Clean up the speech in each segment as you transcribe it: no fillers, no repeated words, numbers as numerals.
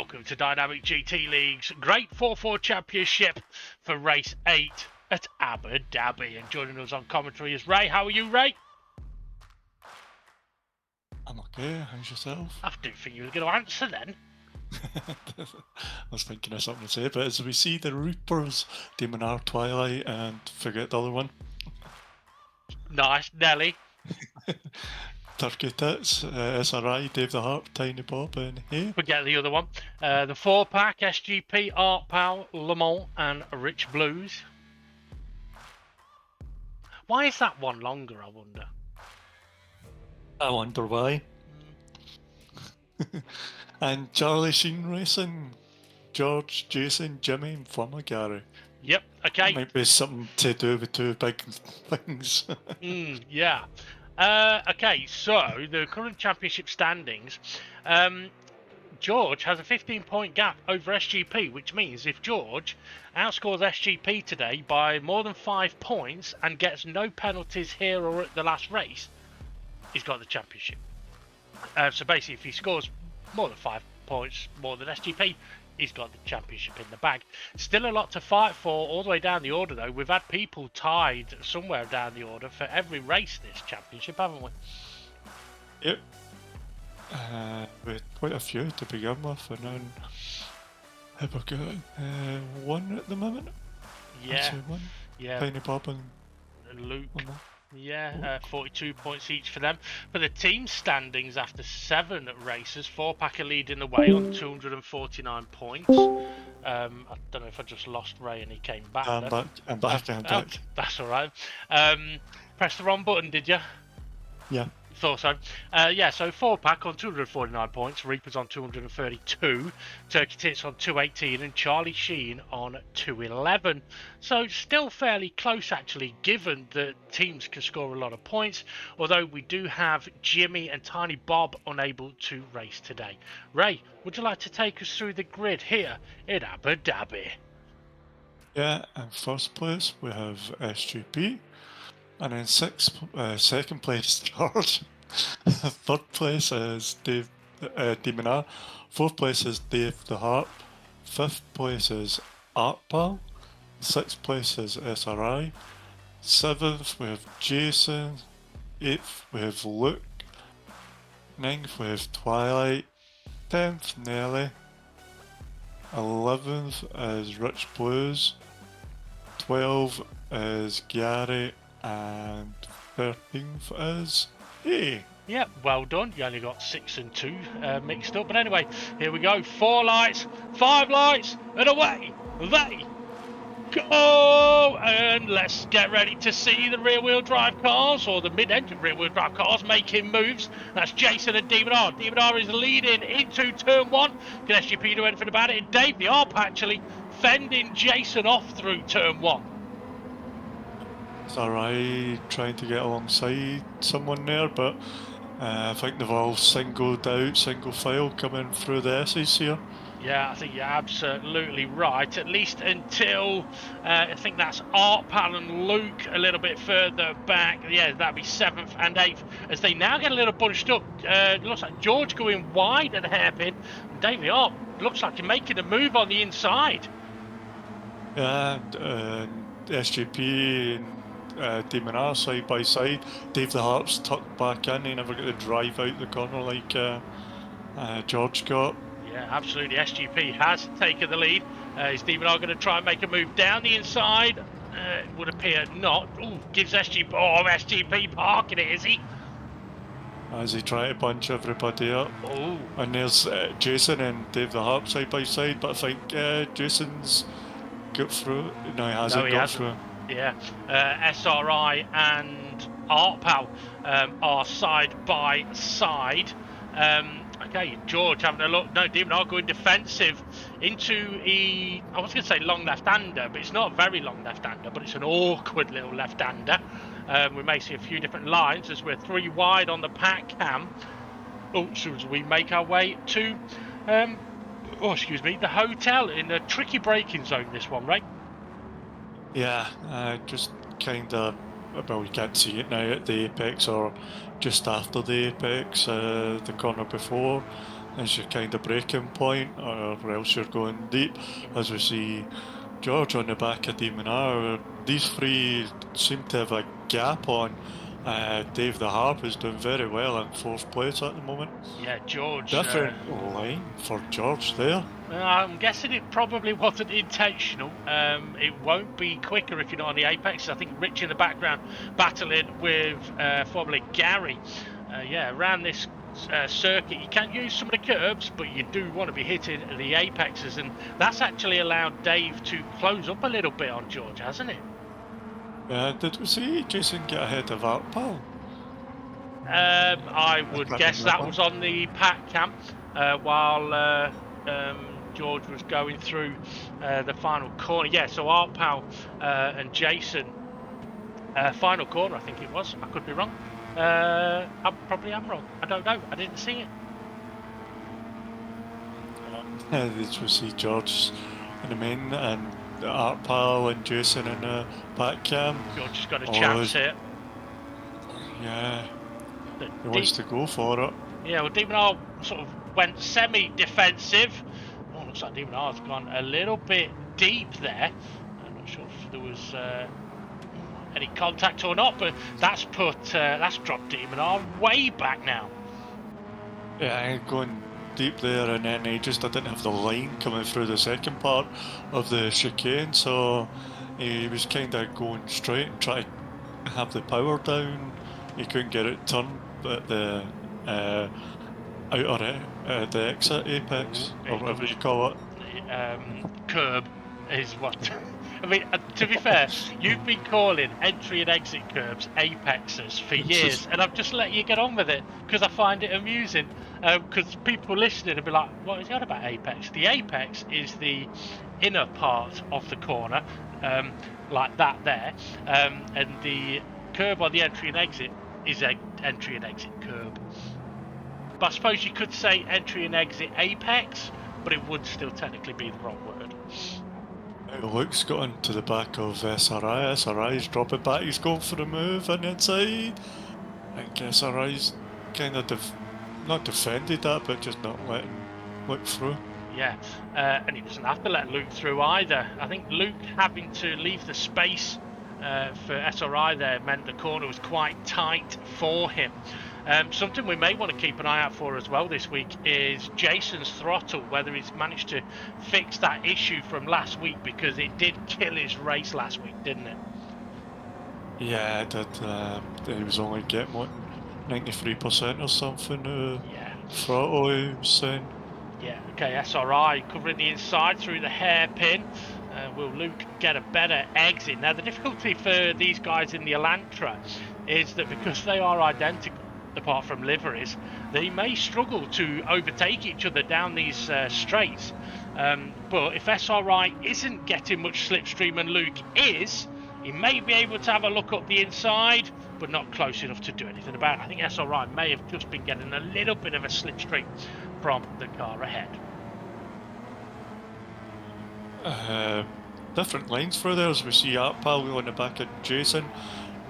welcome to Dynamic GT League's Great 4-4 Championship for Race 8 at Abu Dhabi. And joining us on commentary is Ray. How are you, Ray? I'm okay, how's yourself? I didn't think you were going to answer then. I was thinking of something to say, but as we see the Reapers, Demon R, Twilight, and forget the other one. Nice, Nelly. Turkey Tits, SRI, Dave the Harp, Tiny Bob, and hey. Forget the other one. The 4-pack, SGP, Art Pal, Le Mans, and Rich Blues. Why is that one longer, I wonder? I wonder why. And Charlie Sheen Racing, George, Jason, Jimmy, and Flummer Gary. Yep, okay. Might be something to do with two big things. Yeah. Okay, so the current championship standings. George has a 15-point gap over SGP, which means if George outscores SGP today by more than 5 points and gets no penalties here or at the last race, he's got the championship. So basically, if he scores more than 5 points more than SGP, he's got the championship in the bag. Still a lot to fight for all the way down the order, though. We've had people tied somewhere down the order for every race this championship, haven't we? Yep. With quite a few to begin with, and then have we got one at the moment? Yeah. One. Yeah. Tiny Bob and Luke. Yeah, 42 points each for them. For the team standings after 7 races, 4-pack are leading the way on 249 points. I don't know if I just lost Ray and he came back. I'm back. That's alright. Press the wrong button, did you? Yeah. Thought so. Yeah, so 4-pack on 249 points, Reapers on 232, Turkey Tits on 218, and Charlie Sheen on 211. So still fairly close, actually, given that teams can score a lot of points, although we do have Jimmy and Tiny Bob unable to race today. Ray, would you like to take us through the grid here in Abu Dhabi? Yeah, in first place we have SGP. And in second place, George. Third place is Dave, Demon R. Fourth place is Dave the Harp. Fifth place is Art Pal. Sixth place is SRI. Seventh we have Jason. Eighth we have Luke. Ninth we have Twilight. 10th Nelly. 11th is Rich Blues. 12th is Gary. And 13th is hey. Yeah, well done. You only got 6 and 2 mixed up. But anyway, here we go. 4 lights, 5 lights, and away they go. And let's get ready to see the rear-wheel drive cars, or the mid-engine rear-wheel drive cars, making moves. That's Jason and Demon R. Demon R is leading into turn 1. Can SGP do anything about it? And Dave the Arp actually fending Jason off through turn 1. It's alright trying to get alongside someone there, but I think they've all single file coming through the S's here. Yeah, I think you're absolutely right, at least until I think that's Art Pal and Luke a little bit further back. Yeah, that'd be 7th and 8th as they now get a little bunched up. It looks like George going wide at the hairpin. Davey Art looks like he's making a move on the inside. Yeah, SGP and Demon R side by side. Dave the Harp's tucked back in. He never got to drive out the corner like George got. Yeah, absolutely. SGP has taken the lead. Is Demon R going to try and make a move down the inside? It would appear not. Ooh, gives SGP... Oh, SGP parking it, is he? As he tries to bunch everybody up. Oh. And there's Jason and Dave the Harp side by side, but I think Jason's got through. No, he hasn't got through. Yeah, SRI and Art Pal are side by side. Okay, George having a look. No, Demon R going defensive into I was going to say long left-hander, but it's not a very long left-hander, but it's an awkward little left-hander. We may see a few different lines as we're 3 wide on the pack cam. Oh, so as we make our way to, the hotel in a tricky braking zone, this one, right? Yeah, just kind of, well, you can't see it now at the apex or just after the apex, the corner before. as your kind of breaking point, or else you're going deep. As we see George on the back of Demon R, these three seem to have a gap on. Dave the Harp is doing very well in 4th place at the moment. Yeah, George. Different line for George there. I'm guessing it probably wasn't intentional. It won't be quicker if you're not on the apex. I think Rich in the background battling with formerly Gary. Yeah, around this circuit, you can use some of the curbs, but you do want to be hitting the apexes, and that's actually allowed Dave to close up a little bit on George, hasn't it? Did we see Jason get ahead of Artpal? I would guess that was on the pack cam while George was going through the final corner. Yeah, so Artpal and Jason, final corner, I think it was. I could be wrong. I probably am wrong. I don't know. I didn't see it. Did we see George in the main and Artpal and Jason in the back cam? George has got a chance here. Yeah. He wants to go for it. Yeah, well, Demon R sort of went semi-defensive. Oh, looks like Demon R's gone a little bit deep there. I'm not sure if there was any contact or not, but that's dropped Demon R way back now. Yeah, going deep there, and then he just didn't have the line coming through the second part of the chicane, so he was kind of going straight and trying to have the power down. He couldn't get it turned at the outer the exit apex, or whatever you call it. Curb is what. I mean, to be fair, you've been calling entry and exit curbs apexes for years, and I've just let you get on with it because I find it amusing. Because people listening will be like, what is he on about apex? The apex is the inner part of the corner, like that there, and the curb on the entry and exit is an entry and exit curb. But I suppose you could say entry and exit apex, but it would still technically be the wrong word. Luke's got into the back of SRI. SRI's dropping back. He's going for the move on the inside. I think SRI's kind of not defended that, but just not letting Luke through. Yeah, and he doesn't have to let Luke through either. I think Luke having to leave the space for SRI there meant the corner was quite tight for him. Something we may want to keep an eye out for as well this week is Jason's throttle, whether he's managed to fix that issue from last week, because it did kill his race last week, didn't it? Yeah, it did. He was only getting, what, 93% or something? Yeah. Throttle, he was saying. Yeah, okay, SRI covering the inside through the hairpin. Will Luke get a better exit? Now, the difficulty for these guys in the Elantra is that because they are identical, apart from liveries, they may struggle to overtake each other down these straights. But if SRI isn't getting much slipstream and Luke is, he may be able to have a look up the inside, but not close enough to do anything about it. I think SRI may have just been getting a little bit of a slipstream from the car ahead. Different lines through there, as we see Artpal on the back of Jason.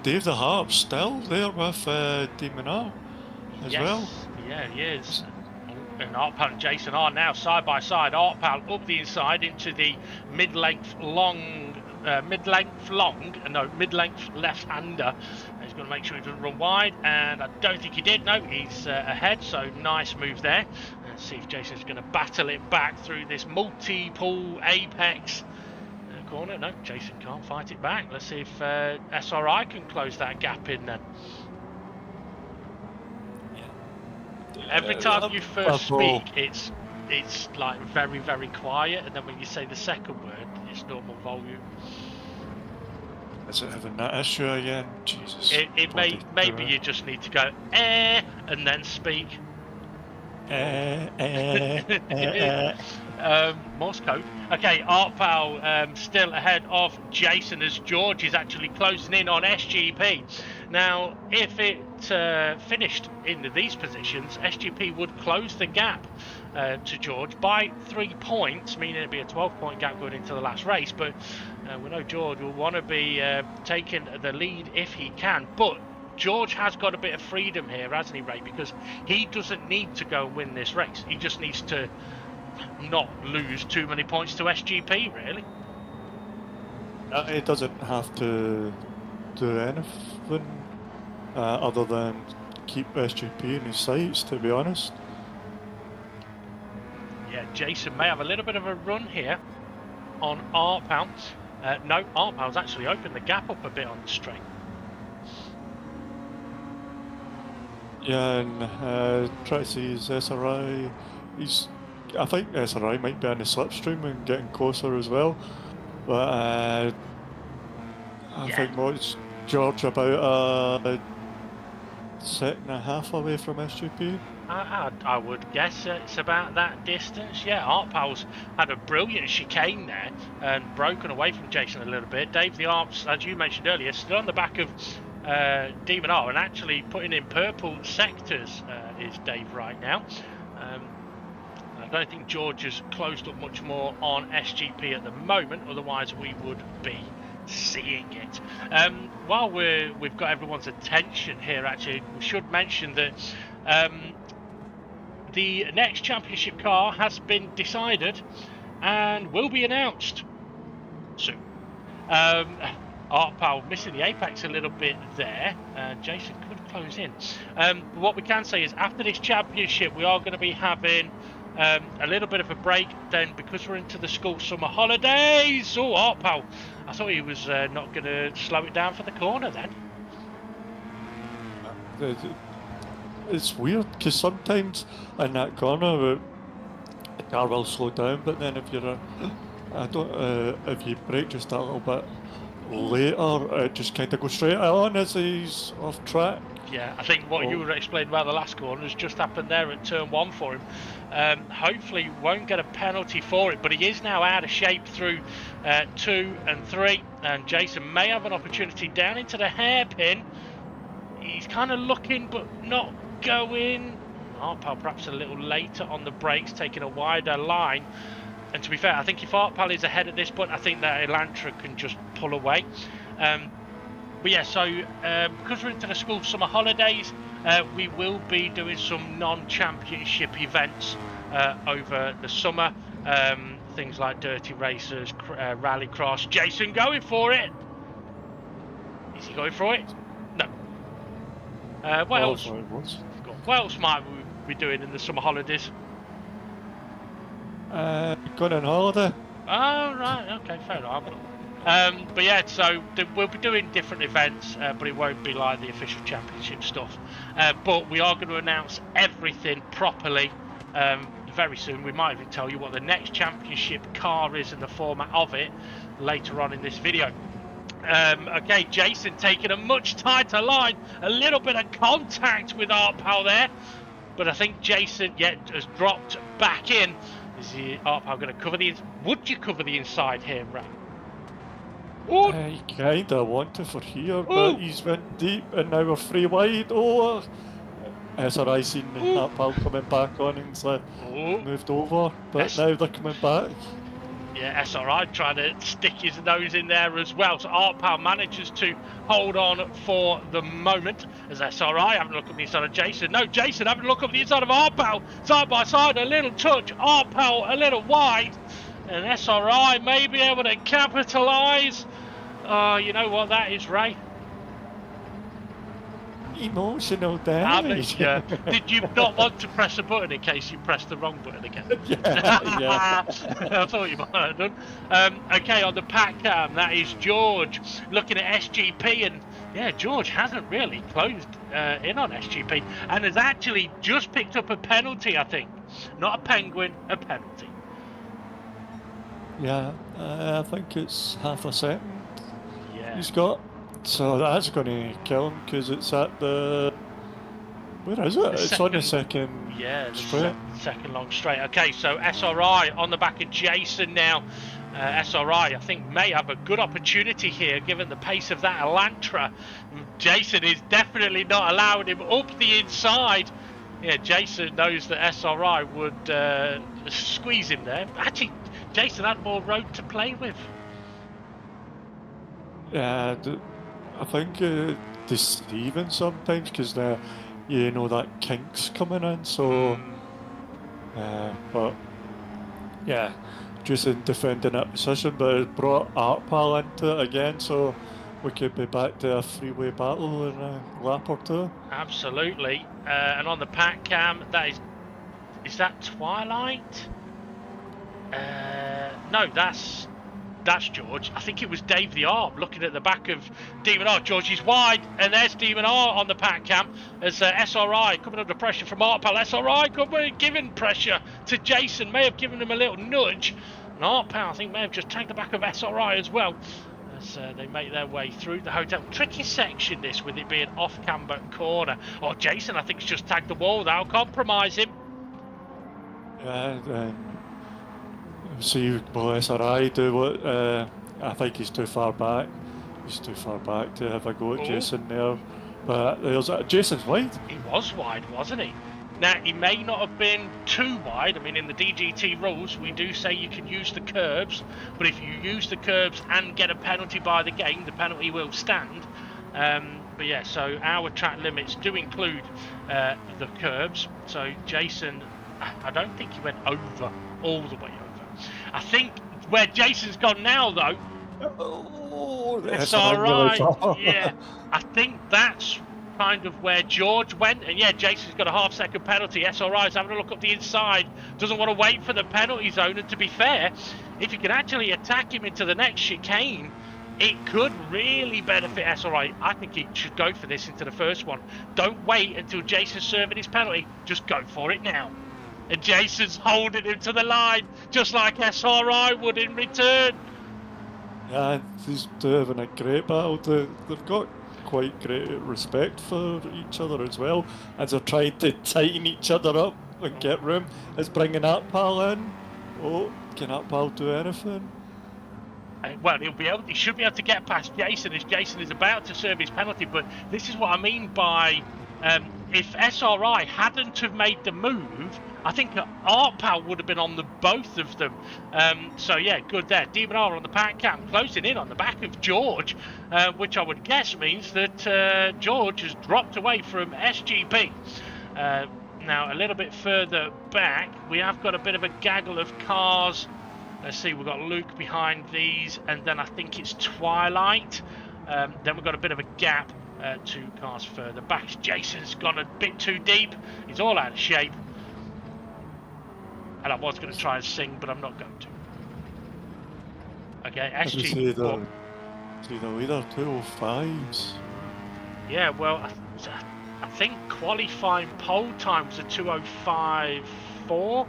Dave the Harp still there with Demon R as well. Yeah, he is. And Artpal and Jason are now side by side. Artpal up the inside into the mid-length left-hander. He's going to make sure he doesn't run wide, and I don't think he did. No, he's ahead, so nice move there. Let's see if Jason's going to battle it back through this multi-pull apex corner. No, Jason can't fight it back. Let's see if SRI can close that gap in then. Every time you first speak, it's like very, very quiet, and then when you say the second word, it's normal volume. Is it having that issue again? Jesus. Maybe you just need to go and then speak. Morse code. Okay, Artpal still ahead of Jason as George is actually closing in on SGP. Now, if it finished in these positions, SGP would close the gap to George by 3 points, meaning it'd be a 12-point gap going into the last race. But we know George will want to be taking the lead if he can. But George has got a bit of freedom here, hasn't he, Ray? Because he doesn't need to go and win this race. He just needs to not lose too many points to SGP, really. He doesn't have to do anything other than keep SGP in his sights, to be honest. Yeah, Jason may have a little bit of a run here on Artpal. No, Artpal's actually opened the gap up a bit on the straight. Yeah, and try to see his SRI. I think SRI might be on the slipstream and getting closer as well. But I think what's George about a second and a half away from SGP? I would guess it's about that distance. Yeah, Artpal's had a brilliant chicane there and broken away from Jason a little bit. Dave the Arps, as you mentioned earlier, still on the back of Demon R and actually putting in purple sectors is Dave right now. I don't think George has closed up much more on SGP at the moment, otherwise we would be seeing it. While we've got everyone's attention here, actually, we should mention that the next championship car has been decided and will be announced soon. Artpal missing the apex a little bit there. Jason could close in. What we can say is after this championship we are going to be having a little bit of a break then, because we're into the school summer holidays. Oh, Artpal, I thought he was not going to slow it down for the corner then. It's weird because sometimes in that corner the car will slow down, but then if you're if you brake just a little bit later, it just kind of goes straight on as he's off track. Yeah, I think what you were explaining about the last corner has just happened there at turn 1 for him. Hopefully won't get a penalty for it, but he is now out of shape through 2 and 3, and Jason may have an opportunity down into the hairpin. He's kind of looking but not going. Artpal perhaps a little later on the brakes, taking a wider line. And to be fair, I think if Artpal is ahead at this point, I think that Elantra can just pull away. But yeah, so because we're into the school summer holidays, we will be doing some non-championship events over the summer. Things like dirty races, rallycross. Jason going for it. Is he going for it? No. What else? What else might we be doing in the summer holidays? Going on holiday. Oh, right. Okay, fair enough. But yeah, so we'll be doing different events, but it won't be like the official championship stuff. But we are going to announce everything properly very soon. We might even tell you what the next championship car is and the format of it later on in this video. Okay, Jason taking a much tighter line, a little bit of contact with Artpal there, but I think Jason has dropped back in. Is Artpal going to cover the? Would you cover the inside here, Ray? I kinda want to for here, but he's went deep and now we're 3 wide. Oh, SRI seen Artpal coming back on and moved over, but now they're coming back. Yeah, SRI trying to stick his nose in there as well. So Artpal manages to hold on for the moment as SRI having a look at the inside of Jason. No, Jason having a look at the inside of Artpal. Side by side, a little touch. Artpal a little wide. And SRI may be able to capitalise. You know what that is, Ray? Emotional damage. Did you not want to press a button in case you pressed the wrong button again? Yeah. I thought you might have done. Okay, on the pack cam, that is George looking at SGP, and yeah, George hasn't really closed in on SGP and has actually just picked up a penalty, I think. Not a penguin, a penalty. Yeah, I think it's half a second. Yeah. He's got. So that's going to kill him because it's at the. Where is it? It's on the second. Yeah, straight. Second long straight. Okay, so SRI on the back of Jason now. SRI, I think, may have a good opportunity here given the pace of that Elantra. Jason is definitely not allowing him up the inside. Yeah, Jason knows that SRI would squeeze him there. Actually, Jason had more road to play with. Yeah, I think deceiving sometimes because you know that kink's coming in. So, but yeah, just in defending that position, but it brought Artpal into it again. So we could be back to a three-way battle in a lap or two. Absolutely. And on the pack cam, is that Twilight? No, that's George. I think it was Dave the Arb looking at the back of Demon R. George is wide, and there's Demon R on the pack cam as SRI coming under pressure from Artpal. SRI giving pressure to Jason, may have given him a little nudge. And Artpal, I think, may have just tagged the back of SRI as well as they make their way through the hotel. Tricky section this, with it being off camber corner. Oh, Jason, I think, has just tagged the wall. That'll compromise him. Yeah, see, will SRI do what? I think he's too far back. He's too far back to have a go at Jason there. But there's Jason's wide. He was wide, wasn't he? Now, he may not have been too wide. I mean, in the DGT rules, we do say you can use the curbs, but if you use the curbs and get a penalty by the game, the penalty will stand. But yeah, so our track limits do include the curbs. So Jason, I don't think he went over, all the way over. I think where Jason's gone now, though, it's all right. Yeah, I think that's kind of where George went, and yeah, Jason's got a half-second penalty. SRI's having a look up the inside, doesn't want to wait for the penalty zone, and to be fair, if you can actually attack him into the next chicane, it could really benefit SRI. I think he should go for this into the first one. Don't wait until Jason's serving his penalty, just go for it now. And Jason's holding him to the line, just like SRI would in return. Yeah, these two having a great battle. They've got quite great respect for each other as well, as they're trying to tighten each other up and get room. It's bringing Artpal in. Oh, can Artpal do anything? Well, he should be able to get past Jason as Jason is about to serve his penalty. But this is what I mean by if SRI hadn't have made the move, I think Artpal would have been on the both of them. So yeah, good there. Demon R on the pack cam, closing in on the back of George, which I would guess means that George has dropped away from SGP. Now, a little bit further back, we have got a bit of a gaggle of cars. Let's see, we've got Luke behind these, and then I think it's Twilight. Then we've got a bit of a gap, 2 cars further back. Jason's gone a bit too deep. He's all out of shape. And I was going to try and sing, but I'm not going to. Okay, SG. See the leader 205s. Yeah, well, I think qualifying pole times are 205.4.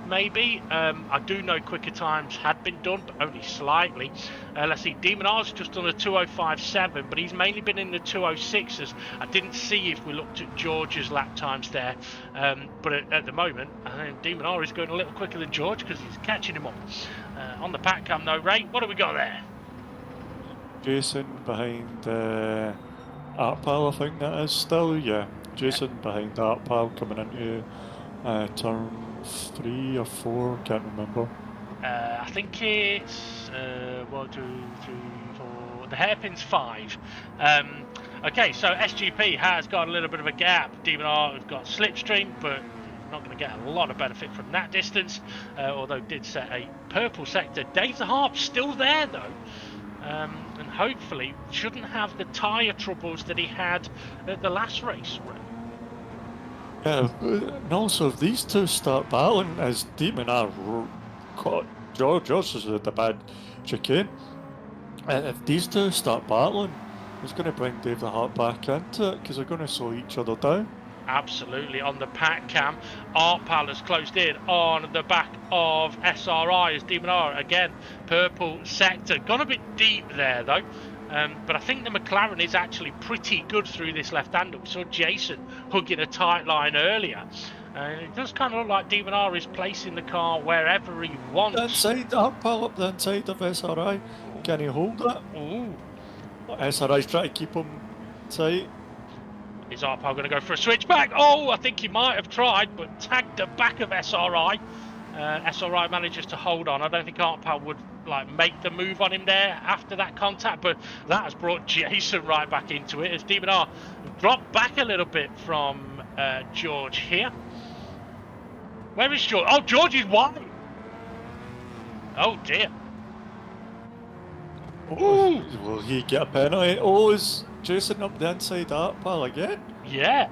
Maybe. I do know quicker times had been done, but only slightly. Let's see, Demon R's just done a 205.7, but he's mainly been in the 206s. I didn't see if we looked at George's lap times there, but at the moment, Demon R is going a little quicker than George because he's catching him up. On the pack cam, though, Ray, what do we got there? Jason behind Artpal, I think that is still, yeah. Jason behind Artpal coming into turn 3 or 4, can't remember. I think it's 1, 2, 3, 4. The hairpin's 5. Okay, so SGP has got a little bit of a gap. Demon R has got slipstream, but not going to get a lot of benefit from that distance. Although did set a purple sector. Dave the Harp still there though. And hopefully shouldn't have the tyre troubles that he had at the last race. Yeah, and also if these two start battling, as Demon are caught, George is at the bad chicane. If these two start battling, it's going to bring Dave the Heart back into it because they're going to slow each other down. Absolutely. On the pack cam, Artpal has closed in on the back of SRI as Demon R again, purple sector. Gone a bit deep there though. But I think the McLaren is actually pretty good through this left-hander. We saw Jason hugging a tight line earlier. It does kind of look like Demon R is placing the car wherever he wants. Inside, Artpal up the inside of SRI. Can he hold it? Ooh. SRI's trying to keep him tight. Is Artpal going to go for a switchback? Oh, I think he might have tried, but tagged the back of SRI. SRI manages to hold on. I don't think Artpal would like make the move on him there after that contact, but that has brought Jason right back into it as Demon R dropped back a little bit from George here. Where is George? Oh, George is wide. Oh dear. Oh, will he get a penalty? Oh, is Jason up the inside Artpal again? Yeah,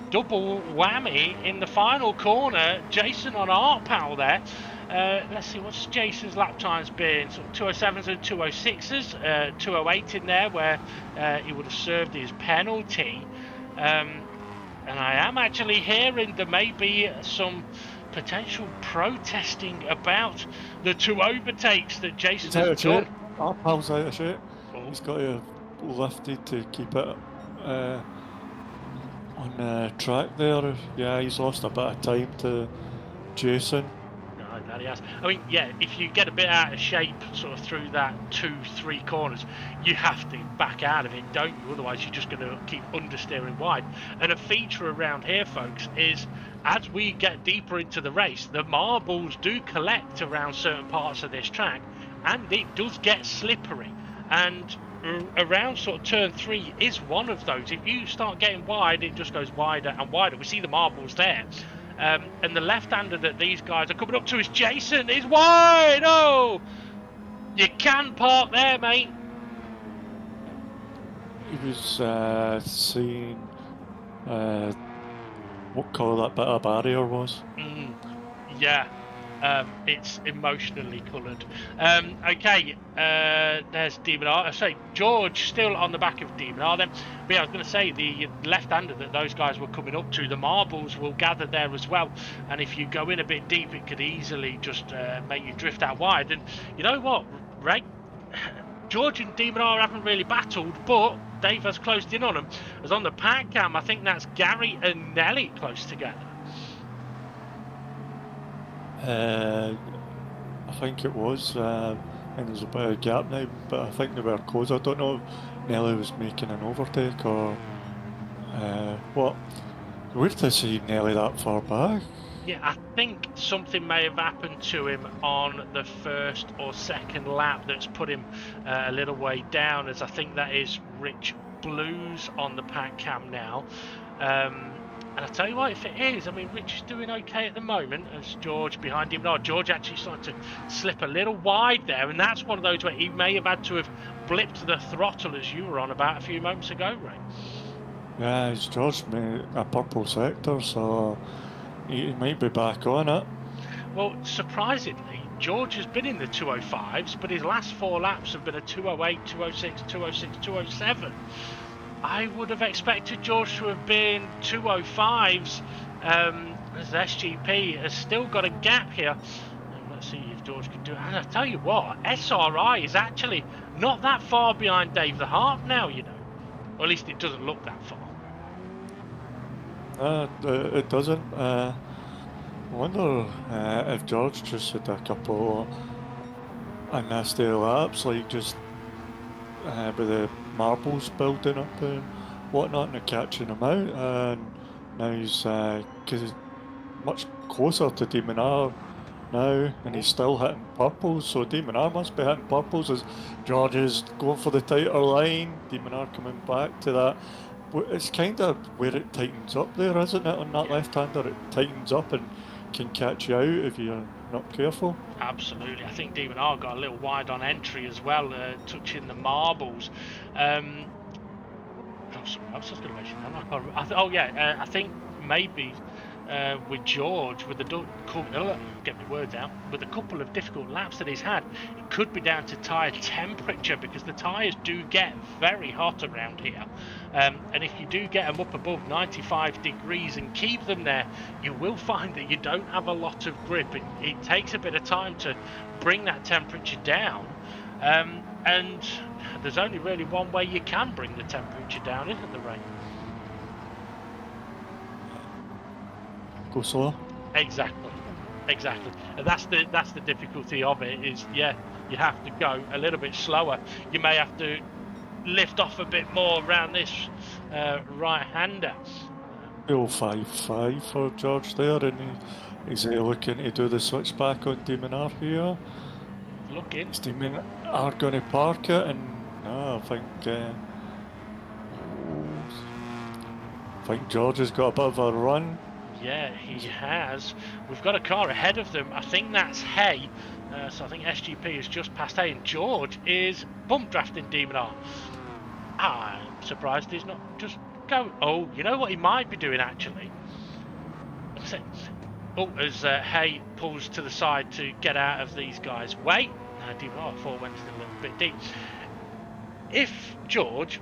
double whammy in the final corner. Jason on Artpal there. Let's see, what's Jason's lap times been? Sort of 207s and 206s, 208 in there where he would have served his penalty. And I am actually hearing there may be some potential protesting about the 2 overtakes that Jason has done. Artpal's out of shape. Oh. He's got to lift it to keep it on the track there. Yeah, he's lost a bit of time to Jason. No, that he has. I mean, yeah, if you get a bit out of shape sort of through that 2-3 corners, you have to back out of it, don't you? Otherwise, you're just going to keep understeering wide. And a feature around here, folks, is as we get deeper into the race, the marbles do collect around certain parts of this track, and it does get slippery. And around sort of turn 3 is one of those. If you start getting wide, it just goes wider and wider. We see the marbles there. And the left-hander that these guys are coming up to is Jason. Is wide. Oh, you can park there, mate. He was seeing what colour that bit of barrier was. Yeah. It's emotionally coloured. Okay, there's Demon R. Sorry, George still on the back of Demon R then. But yeah, I was going to say, the left-hander that those guys were coming up to, the marbles will gather there as well. And if you go in a bit deep, it could easily just make you drift out wide. And you know what, Ray? George and Demon R haven't really battled, but Dave has closed in on them. As on the pack cam, I think that's Gary and Nelly close together. I think it was, and there's a bit of a gap now, but I think they were close. I don't know if Nelly was making an overtake or what. Weird to see Nelly that far back. Yeah, I think something may have happened to him on the first or second lap that's put him a little way down, as I think that is Rich Blues on the pack cam now. And I tell you what, if it is, I mean, Rich is doing okay at the moment as George behind him. No, George actually started to slip a little wide there, and that's one of those where he may have had to have blipped the throttle, as you were on about a few moments ago, Ray. Yeah, it's George made a purple sector, so he might be back on it. Well, surprisingly, George has been in the 205s, but his last 4 laps have been a 208, 206, 206, 207. I would have expected George to have been 205s, as SGP has still got a gap here. And let's see if George can do it. And I tell you what, SRI is actually not that far behind Dave the Harp now, you know. Or at least it doesn't look that far. It doesn't. I wonder if George just had a couple of nasty laps, like just with the marbles building up and whatnot, and catching him out. And now he's because he's much closer to Demon R now, and he's still hitting purples. So Demon R must be hitting purples as George is going for the tighter line. Demon R coming back to that. It's kind of where it tightens up there, isn't it? On that left-hander, it tightens up and can catch you out if you're not careful. Absolutely. I think Demon R got a little wide on entry as well, touching the marbles. Sorry, I was just going to mention that. I think maybe with George, with the get my words out, with a couple of difficult laps that he's had, it could be down to tyre temperature, because the tyres do get very hot around here. And if you do get them up above 95 degrees and keep them there, you will find that you don't have a lot of grip. It takes a bit of time to bring that temperature down. And there's only really one way you can bring the temperature down, isn't there, Ray? Go slow. Exactly. And that's the difficulty of it, is you have to go a little bit slower. You may have to lift off a bit more around this right-hander. Bill 5-5 for George there, and he's looking to do the switchback on Demonar here. Looking. Is Demonar going to park it? And no, I think George has got a bit of a run. Yeah, he has. We've got a car ahead of them. I think that's Hay. So I think SGP has just passed Hay, and George is bump drafting Demonar. I'm surprised he's not just going. Oh, you know what he might be doing actually? Oh, as Hay pulls to the side to get out of these guys' way. Demonar, I thought went a little bit deep. If George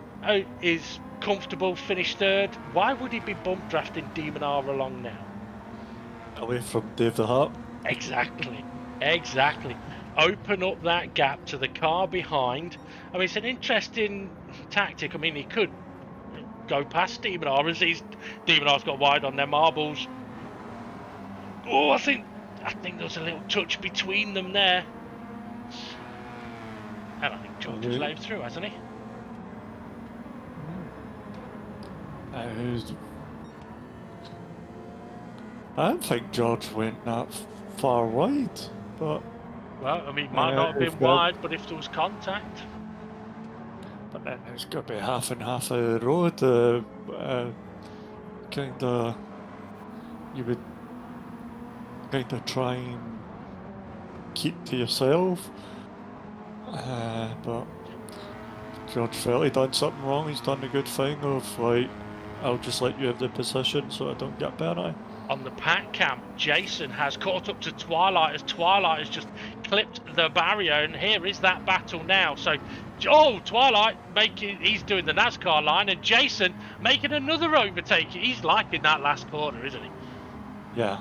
is comfortable, finished third, why would he be bump drafting Demonar along now? Away from Dave the Hart. Exactly. Open up that gap to the car behind. I mean, it's an interesting tactic. I mean, he could go past Demonar as Demonar's got wide on their marbles. Oh, I think there was a little touch between them there. And I think George has laid through, hasn't he? I don't think George went that far wide, but... Well, I mean, might not have been wide, but if there was contact... But then there's got to be half and half of the road, you would kind of try and keep to yourself, but George felt he'd done something wrong. He's done a good thing of, like, I'll just let you have the position so I don't get penalty. On the pack cam, Jason has caught up to Twilight as Twilight has just clipped the barrier, and here is that battle now. So, Twilight he's doing the NASCAR line, and Jason making another overtake. He's liking that last corner, isn't he? Yeah.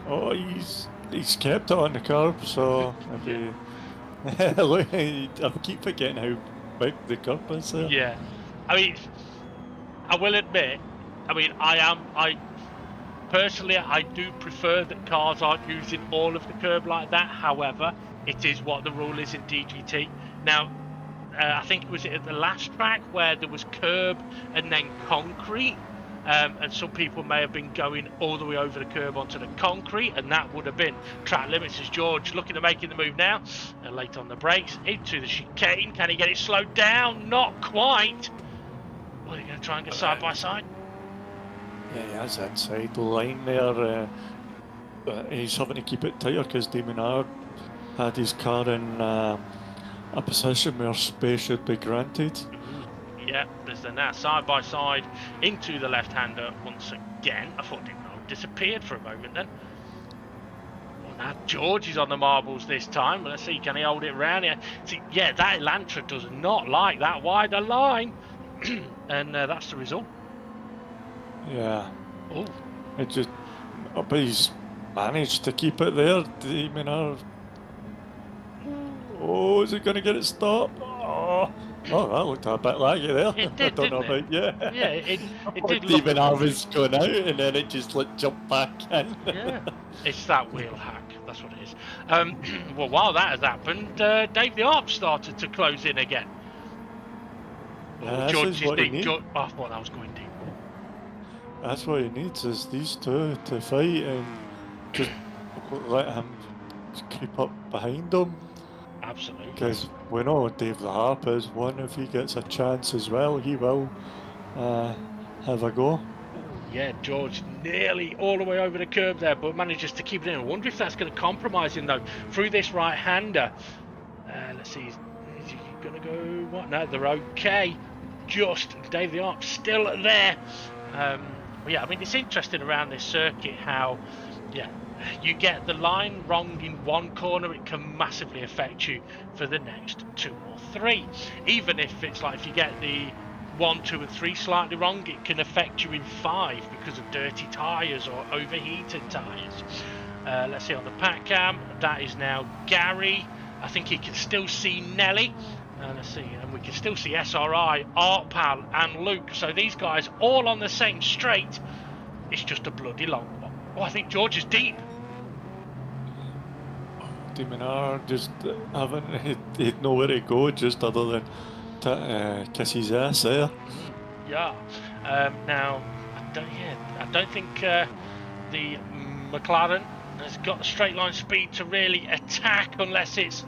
Oh, he's kept it on the curb, so I keep forgetting how big the curb is there. Yeah. I mean, I will admit, personally, I do prefer that cars aren't using all of the curb like that. However, it is what the rule is in DGT. Now, I think it was at the last track where there was curb and then concrete. And some people may have been going all the way over the curb onto the concrete, and that would have been track limits. As George looking to making the move now, late on the brakes, into the chicane. Can he get it slowed down? Not quite. Well, are you going to try and get side by side? Yeah, he has inside line there. He's having to keep it tighter because Demonar had his car in a position where space should be granted. Yeah, there's the now side by side into the left-hander once again. I thought Demonar disappeared for a moment then. Well, now George is on the marbles this time. Let's see, can he hold it round here? See, yeah, that Elantra does not like that wider line. And that's the result. Yeah. Oh. It just, but he's managed to keep it there. Demonar. Oh, is he going to get it stopped? Oh, that looked a bit laggy there. It did, I don't know didn't about yeah. Yeah, it did look. Demonar was going out and then it just jumped back in. Yeah, it's that wheel hack. That's what it is. Well, while that has happened, Dave the Arp started to close in again. Yeah, George is deep. I thought that was going deep. That's what he needs, is these two to fight and just let him creep up behind him. Absolutely. Because we know Dave the Harp is one. If he gets a chance as well, he will have a go. Yeah, George nearly all the way over the curb there, but manages to keep it in. I wonder if that's going to compromise him, though, through this right-hander. Let's see, is he going to go? What? No, they're okay. Just Dave the Arp still there. Yeah, I mean, it's interesting around this circuit how, you get the line wrong in one corner, it can massively affect you for the next 2 or 3. Even if it's like if you get the 1, 2 and 3 slightly wrong, it can affect you in 5 because of dirty tyres or overheated tyres. Let's see on the pack cam, that is now Gary. I think he can still see Nelly. Let's see, and we can still see SRI, Art Pal and Luke. So these guys all on the same straight. It's just a bloody long one. Oh, I think George is deep. Demonar just he'd nowhere to go just other than kiss his ass there. Yeah. Now, I don't think the McLaren has got the straight line speed to really attack unless it's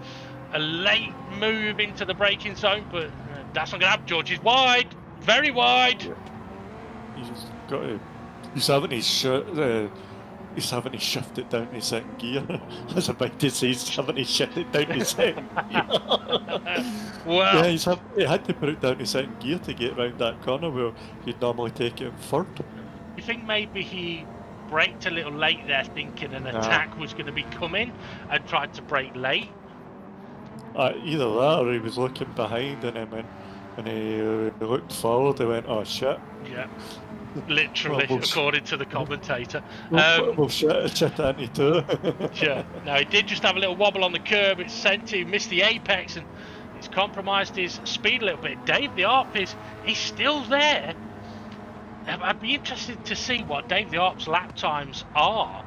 a late move into the braking zone, but that's not going to happen. George is wide, very wide. Yeah. He's got to. He's having his he's having to shift it down to second gear. I was about to say he's having to shift it down to second gear. Well, Yeah, he had to put it down to second gear to get round that corner where you'd normally take it in third. you think maybe he braked a little late there, thinking an attack was going to be coming, and tried to brake late? Either that or he was looking behind, and then when he looked forward, he went, "Oh shit!" Yeah, literally, according to the commentator. We'll shit Andy too. Yeah, no, he did just have a little wobble on the curb. It sent him, missed the apex, and it's compromised his speed a little bit. Dave the Arp he's still there. I'd be interested to see what Dave the Arp's lap times are.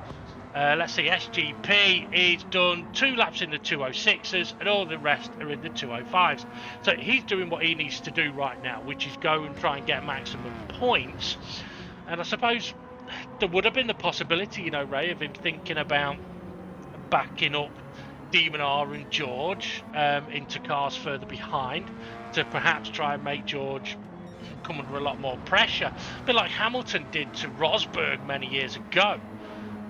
Let's see, SGP, he's done 2 laps in the 206s and all the rest are in the 205s. So he's doing what he needs to do right now, which is go and try and get maximum points. And I suppose there would have been the possibility, you know, Ray, of him thinking about backing up Demon R and George into cars further behind to perhaps try and make George come under a lot more pressure. A bit like Hamilton did to Rosberg many years ago.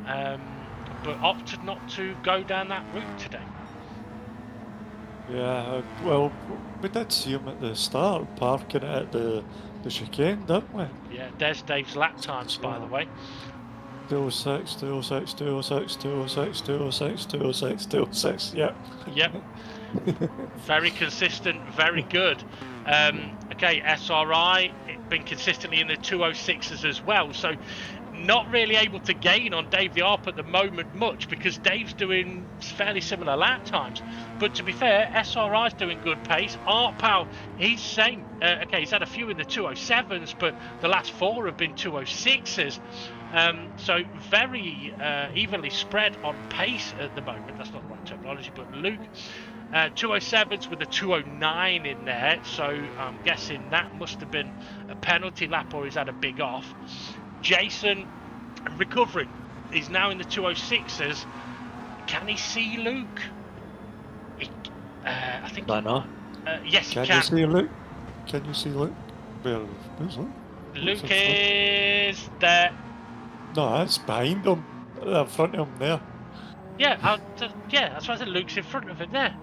But opted not to go down that route today. Yeah, well, we did see him at the start parking at the chicane, didn't we? Yeah, there's Dave's lap times, by the way. 206, 206, 206, 206, 206, 206, 206, yeah. Yep. Very consistent, very good. Okay, SRI, been consistently in the 206s as well, so not really able to gain on Dave the Arp at the moment much because Dave's doing fairly similar lap times. But to be fair, SRI's doing good pace. Art Pal, he's same. Okay, he's had a few in the 207s, but the last 4 have been 206s. So very evenly spread on pace at the moment. That's not the right terminology, but Luke, 207s with a 209 in there. So I'm guessing that must have been a penalty lap or he's had a big off. Jason recovering. He's now in the 206s. Can he see Luke? I think. I know. Yes, he can. Can you see Luke? Can you see Luke? Where's Luke? Luke is there. No, that's behind him. In front of him there. Yeah, yeah, that's why I said Luke's in front of him there.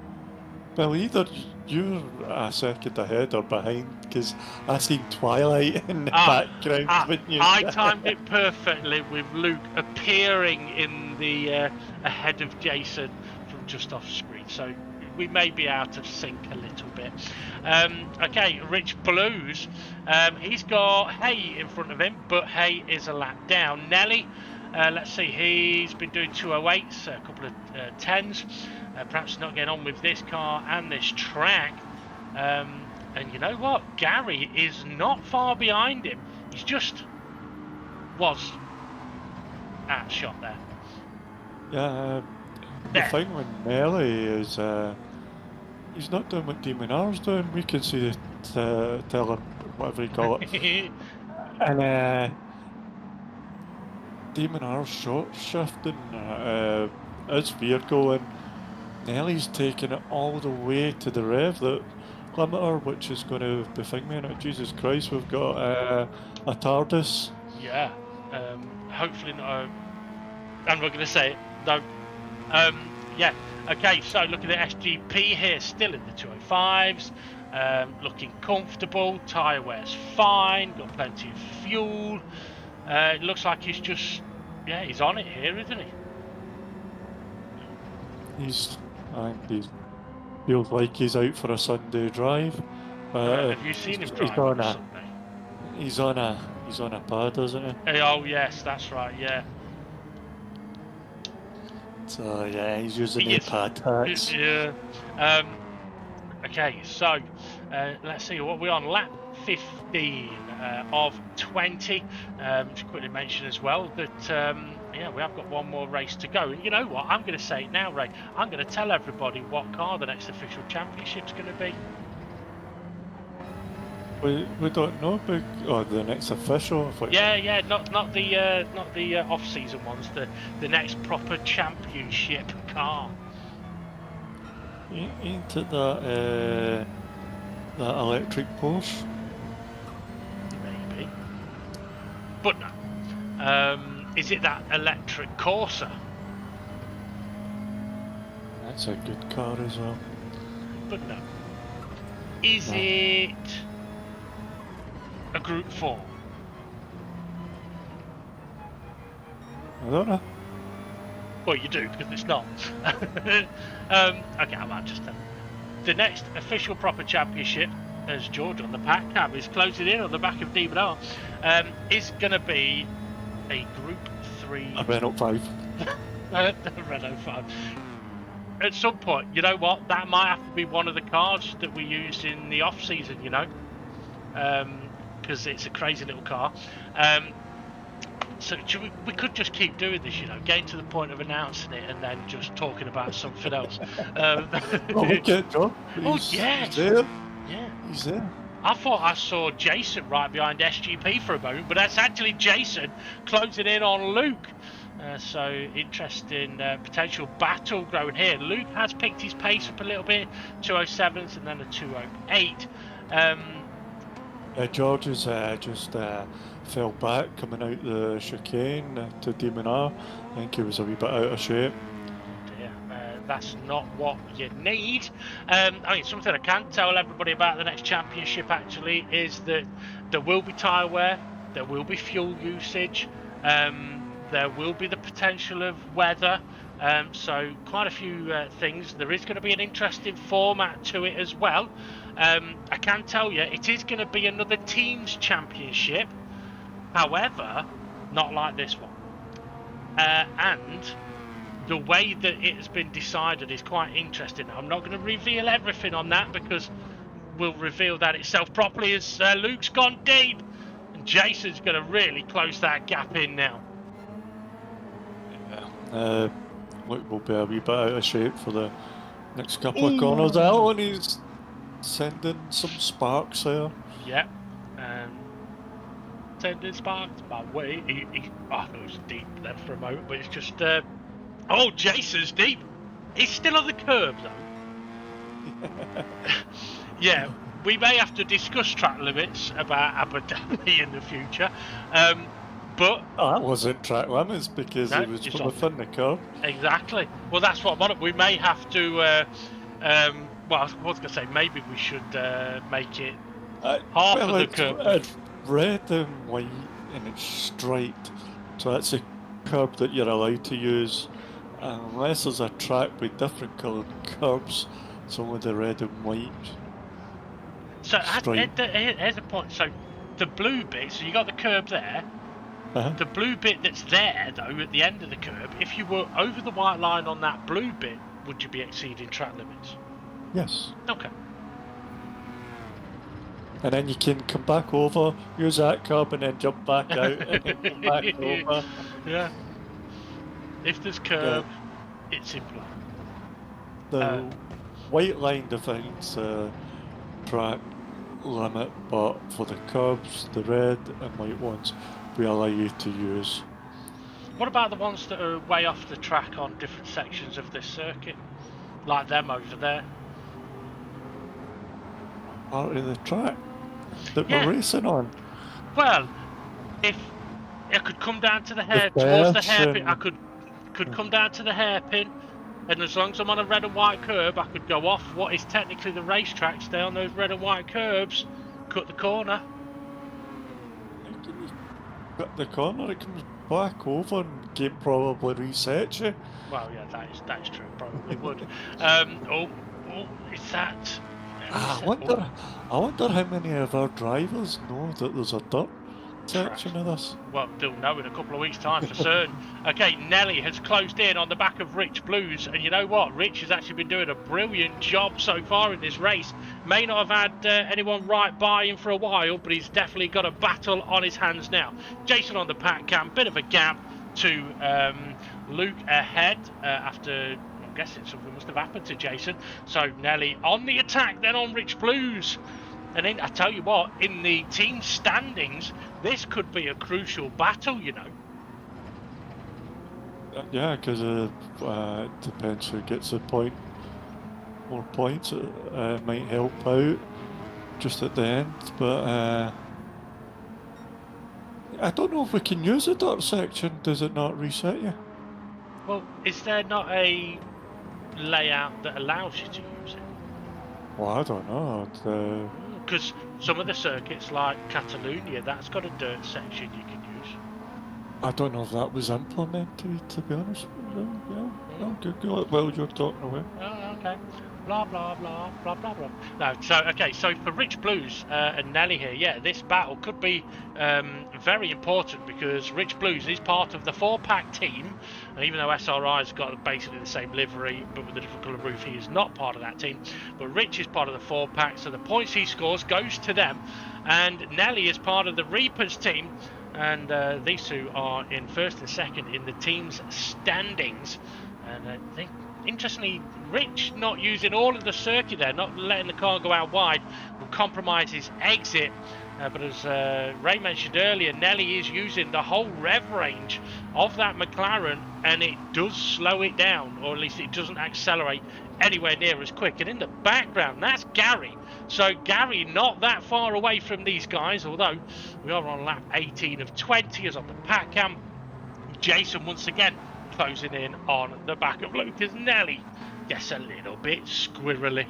Well, either you're a second ahead or behind, because I seen Twilight in the background. I timed it perfectly with Luke appearing in the ahead of Jason from just off screen, so we may be out of sync a little bit. Okay, Rich Blues, he's got Hay in front of him, but Hay is a lap down. Nelly, let's see, he's been doing 208s, a couple of 10s. Perhaps not getting on with this car and this track. And you know what? Gary is not far behind him. He's just was outshot there. Yeah, the thing with Nelly is he's not doing what Demon R's doing. We can see the tell him whatever he call it. And Demon R's short shifting his vehicle, and Nelly's taking it all the way to the rev limiter, which is going to be thinking, oh, Jesus Christ, we've got a TARDIS. Yeah, hopefully not. I'm not going to say it. No. Yeah. Okay. So looking at SGP here, still in the 205s, looking comfortable. Tyre wear's fine. Got plenty of fuel. It looks like he's just, he's on it here, isn't he? I think he feels like he's out for a Sunday drive. Have you seen him drive on a Sunday? He's on a pad, isn't he? Oh yes, that's right. Yeah. So yeah, he's using the pad tax. Yeah. Okay, so let's see what we're on. Lap 15 of 20. To quickly mention as well that we have got one more race to go. And you know what? I'm going to say it now, Ray. I'm going to tell everybody what car the next official championship's going to be. We don't know about the next official. Yeah, not the off-season ones. The next proper championship car. Ain't it that electric Porsche? Maybe, but no. Is it that electric Corsa? That's a good car as well. But no. Is it a Group 4? I don't know. Well, you do, because it's not. Okay, I'll just tell you. The next official proper championship, as George on the pack cab is closing in on the back of Demon R, is going to be a Group 3... A Renault 5. Renault 5. At some point, you know what? That might have to be one of the cars that we use in the off-season, you know? Because it's a crazy little car. So we could just keep doing this, you know, getting to the point of announcing it and then just talking about something else. Okay, John. Yes. He's there. Yeah. He's there. I thought I saw Jason right behind SGP for a moment, but that's actually Jason closing in on Luke. So interesting potential battle growing here. Luke has picked his pace up a little bit, 207s and then a 208. George has just fell back coming out the chicane to Demon R. I think he was a wee bit out of shape. That's not what you need. I mean, something I can tell everybody about the next championship actually is that there will be tyre wear, there will be fuel usage, there will be the potential of weather. So quite a few things. There is going to be an interesting format to it as well. I can tell you it is going to be another teams championship. However, not like this one. And the way that it has been decided is quite interesting. I'm not going to reveal everything on that because we'll reveal that itself properly as Luke's gone deep. And Jason's going to really close that gap in now. Yeah. Luke will be a wee bit out of shape for the next couple of corners. Alan, he's sending some sparks there. Yeah. Sending sparks my way. It was deep then for a moment, but it's just... Oh, Jason's deep. He's still on the curb, though. Yeah, we may have to discuss track limits about Abu Dhabi in the future. But that wasn't track limits because it was from within the curb. Exactly. Well, that's what I'm on. We may have to. Well, I was going to say maybe we should make it half of the curb. It's red and white and it's striped, so that's a curb that you're allowed to use. Unless there's a track with different coloured curbs, it's only the red and white. So here's a point. So the blue bit, so you got the curb there. The blue bit that's there, though, at the end of the curb, if you were over the white line on that blue bit, would you be exceeding track limits? Yes. Okay. And then you can come back over, use that curb, and then jump back out, and then come back over. Yeah. If there's curb, it's in black. The white line defines the track limit, but for the curbs, the red and white ones, we allow you to use. What about the ones that are way off the track on different sections of this circuit? Like them over there? Part of the track that we're racing on. Well, if I could come down to the towards the hairpin, I could come down to the hairpin, and as long as I'm on a red and white curb, I could go off what is technically the racetrack, stay on those red and white curbs, cut the corner. Cut the corner, it comes back over and game probably resets you. Well, yeah, that is true. Probably would. Is that? I wonder how many of our drivers know that there's a dirt section of this. Well, they'll know in a couple of weeks' time for certain. Okay, Nelly has closed in on the back of Rich Blues, and you know what? Rich has actually been doing a brilliant job so far in this race. May not have had anyone right by him for a while, but he's definitely got a battle on his hands now. Jason on the pack cam, bit of a gap to Luke ahead after... guessing something must have happened to Jason. So Nelly on the attack then on Rich Blues. And then I tell you what, in the team standings, this could be a crucial battle, you know. Yeah, because it depends who gets the more points. It might help out just at the end, but I don't know if we can use the dirt section. Does it not reset you? Well, is there not a layout that allows you to use it? Well, I don't know. Because some of the circuits, like Catalonia, that's got a dirt section you can use. I don't know if that was implemented, to be honest. Yeah, no, go well, you're talking away. Oh, okay. Blah, blah, blah, blah, blah, blah. No, so, okay, so for Rich Blues and Nelly here, yeah, this battle could be very important because Rich Blues is part of the 4-pack team. And even though SRI's got basically the same livery, but with a different colour roof, he is not part of that team. But Rich is part of the 4-pack, so the points he scores goes to them. And Nelly is part of the Reapers team. And these two are in first and second in the team's standings. And I think, interestingly, Rich not using all of the circuit there, not letting the car go out wide, will compromise his exit. But as Ray mentioned earlier, Nelly is using the whole rev range of that McLaren, and it does slow it down, or at least it doesn't accelerate anywhere near as quick. And in the background, that's Gary. So Gary not that far away from these guys, although we are on lap 18 of 20 as on the pack cam. Jason once again closing in on the back of Luke as Nelly gets a little bit squirrely.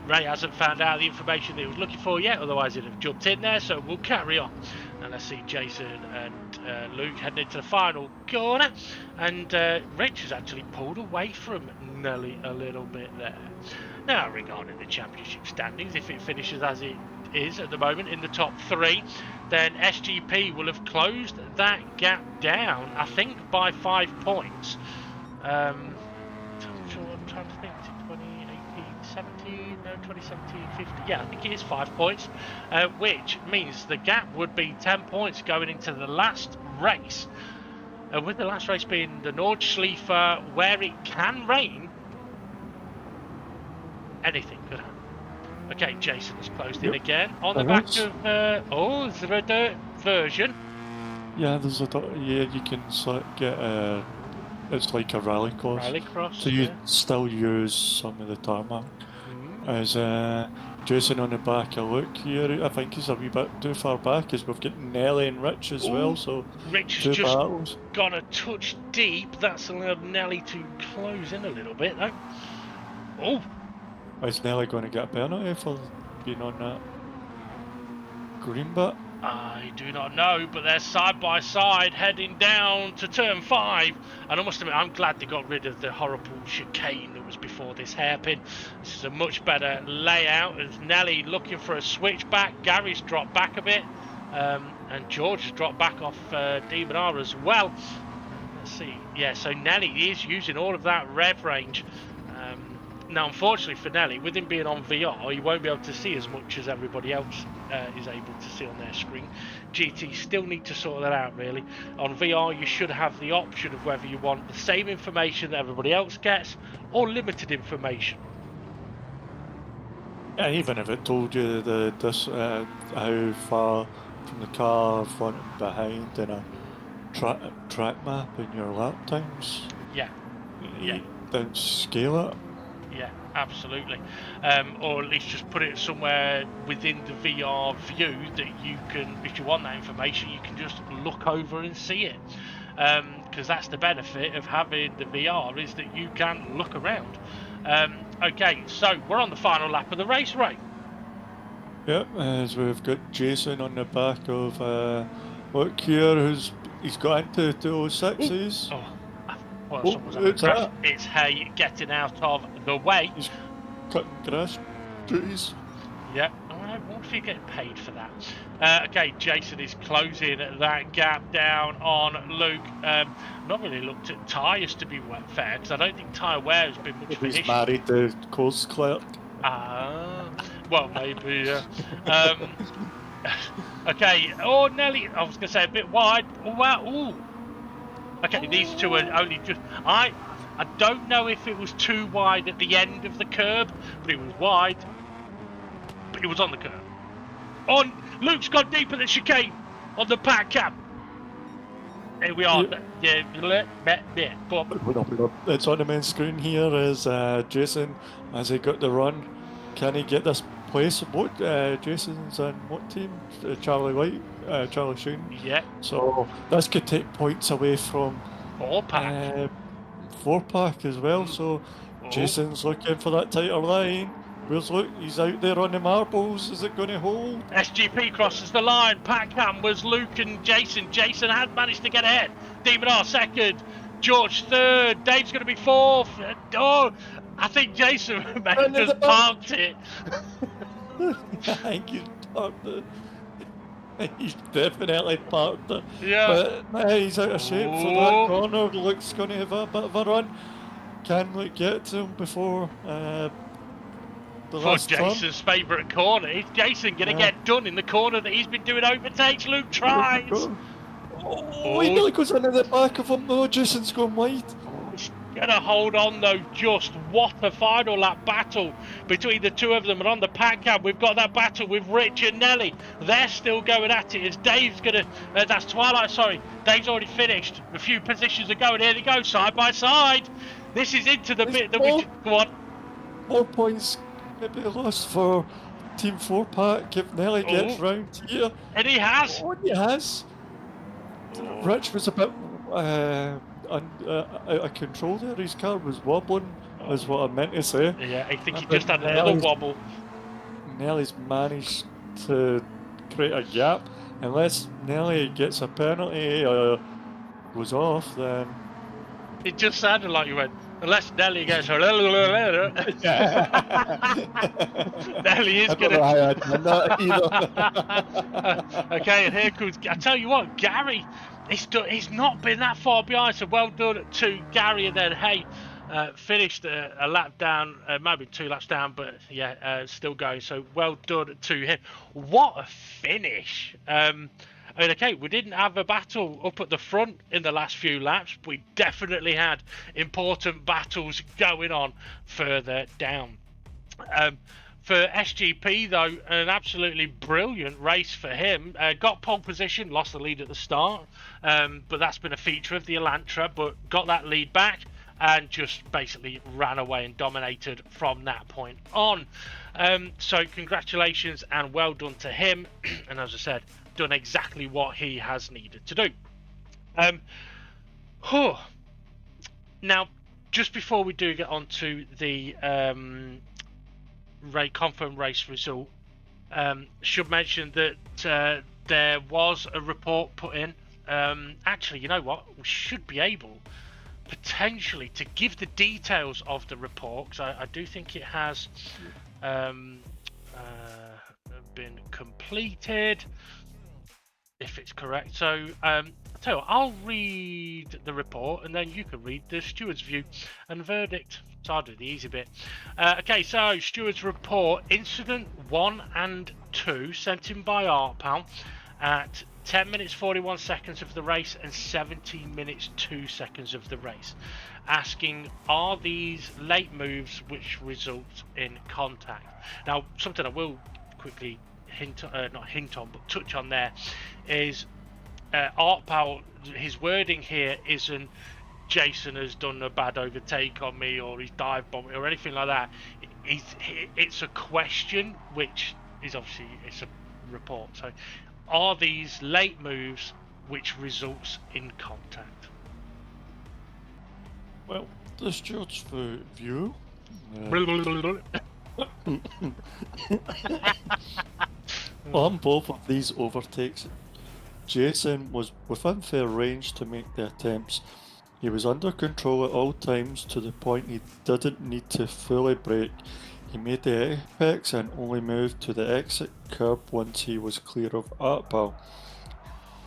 Ray hasn't found out the information that he was looking for yet, otherwise he'd have jumped in there, so we'll carry on. And let's see Jason and Luke heading into the final corner, and Rich has actually pulled away from Nelly a little bit there. Now, regarding the championship standings, if it finishes as it is at the moment in the top 3, then SGP will have closed that gap down, I think, by 5 points. I'm trying to think, 2018, 17, no, 2017, 50, yeah, I think it is 5 points, which means the gap would be 10 points going into the last race. With the last race being the Nordschleife, where it can rain, anything could happen. Okay, Jason has closed in again on the back of. Is there a dirt version? Yeah, there's you can get it's like a rallycross. Rallycross. So you still use some of the tarmac. As Jason on the back of Luke here, I think he's a wee bit too far back as we've got Nelly and Rich as well, so Rich has just gone a touch deep. That's allowed Nelly to close in a little bit though. Oh! Is Nelly going to get a penalty for being on that green bit? I do not know, but they're side by side heading down to turn 5. And I must admit, I'm glad they got rid of the horrible chicane that was before this hairpin. This is a much better layout. As Nelly looking for a switchback, Gary's dropped back a bit, and George has dropped back off Demonar as well. Let's see. Yeah, so Nelly is using all of that rev range. Now, unfortunately for Nelly, with him being on VR, he won't be able to see as much as everybody else is able to see on their screen. GT still need to sort that out, really. On VR, you should have the option of whether you want the same information that everybody else gets, or limited information. Yeah, even if it told you how far from the car, front and behind, in a track map in your lap times. Yeah. You don't scale it. Yeah, absolutely. Or at least just put it somewhere within the VR view that you can, if you want that information, you can just look over and see it. Because that's the benefit of having the VR, is that you can look around. Okay, so we're on the final lap of the race, right? Yep, as we've got Jason on the back of Luke here, he's got into 206s. Well, someone's having a crash. It's Hay getting out of the way. He's cutting grass trees. Yeah, I wonder if you get paid for that. Okay, Jason is closing that gap down on Luke. Not really looked at tyres, to be fair, because I don't think tyre wear has been much of an issue. He's married to coast clerk. Well, maybe, yeah. Okay, Nelly, I was going to say a bit wide. Oh, wow, ooh. Okay, these two are only just... I don't know if it was too wide at the end of the curb, but it was wide. But it was on the curb. Luke's gone deep in the chicane on the pack cam. Here we are. Yeah. Go on. It's on the main screen here is Jason. Has he got the run? Can he get this place? What Jason's on what team? Charlie White, Charlie Sheen. Yeah. So this could take points away from 4-pack. 4-pack as well. So Jason's looking for that tighter line. Where's Luke? He's out there on the marbles. Is it going to hold? SGP crosses the line. Pack cam was Luke and Jason. Jason has managed to get ahead. Demon R second. George third. Dave's going to be fourth. Oh, I think Jason may have just parked it. I think he's parked it. He's definitely parked it. Yeah. But he's out of shape for that corner. Luke's going to have a bit of a run. Can Luke get to him before the last Jason's favourite corner? Is Jason going to get done in the corner that he's been doing overtakes? Luke tries. He nearly goes into the back of him though. Jason's gone wide. He's going to hold on though. Just what a final lap battle between the two of them. And on the pack cam, we've got that battle with Rich and Nelly. They're still going at it as Dave's going to... that's Twilight, sorry. Dave's already finished a few positions ago. And here they go, side by side. This is into the bit that we... Go on. 4 points maybe lost for Team 4-pack if Nelly gets round here. And he has. He has. Rich was a bit out of control there. His car was wobbling, is what I meant to say. Yeah, I think he just had another wobble. Nelly's managed to create a gap. Unless Nelly gets a penalty, goes off, then... It just sounded like you went, unless Nelly gets her... Nelly is going to... Okay, and here comes... I tell you what, Gary, he's not been that far behind, so well done to Gary. And then, hey, finished a lap down, maybe 2 laps down, but yeah, still going. So well done to him. What a finish. I mean, okay, we didn't have a battle up at the front in the last few laps. But we definitely had important battles going on further down. For SGP, though, an absolutely brilliant race for him. Got pole position, lost the lead at the start, but that's been a feature of the Elantra, but got that lead back and just basically ran away and dominated from that point on. So congratulations and well done to him. And as I said, done exactly what he has needed to do. Now, just before we do get on to the confirmed race result, should mention that there was a report put in. Actually, you know what? We should be able potentially to give the details of the report, because I do think it has been completed, if it's correct. So I'll tell you what, I'll read the report and then you can read the steward's view and verdict. So I'll do the easy bit. Okay, so steward's report, incident 1 and 2, sent in by ArtPal at 10 minutes 41 seconds of the race and 17 minutes 2 seconds of the race, asking, are these late moves which result in contact? Now, something I will quickly touch on there is ArtPal, his wording here isn't Jason has done a bad overtake on me or he's dive bombed me or anything like that. It's a question, which is obviously it's a report. So, are these late moves which results in contact? Well, the steward's view. On both of these overtakes, Jason was within fair range to make the attempts. He was under control at all times to the point he didn't need to fully brake. He made the apex and only moved to the exit curb once he was clear of ArtPal.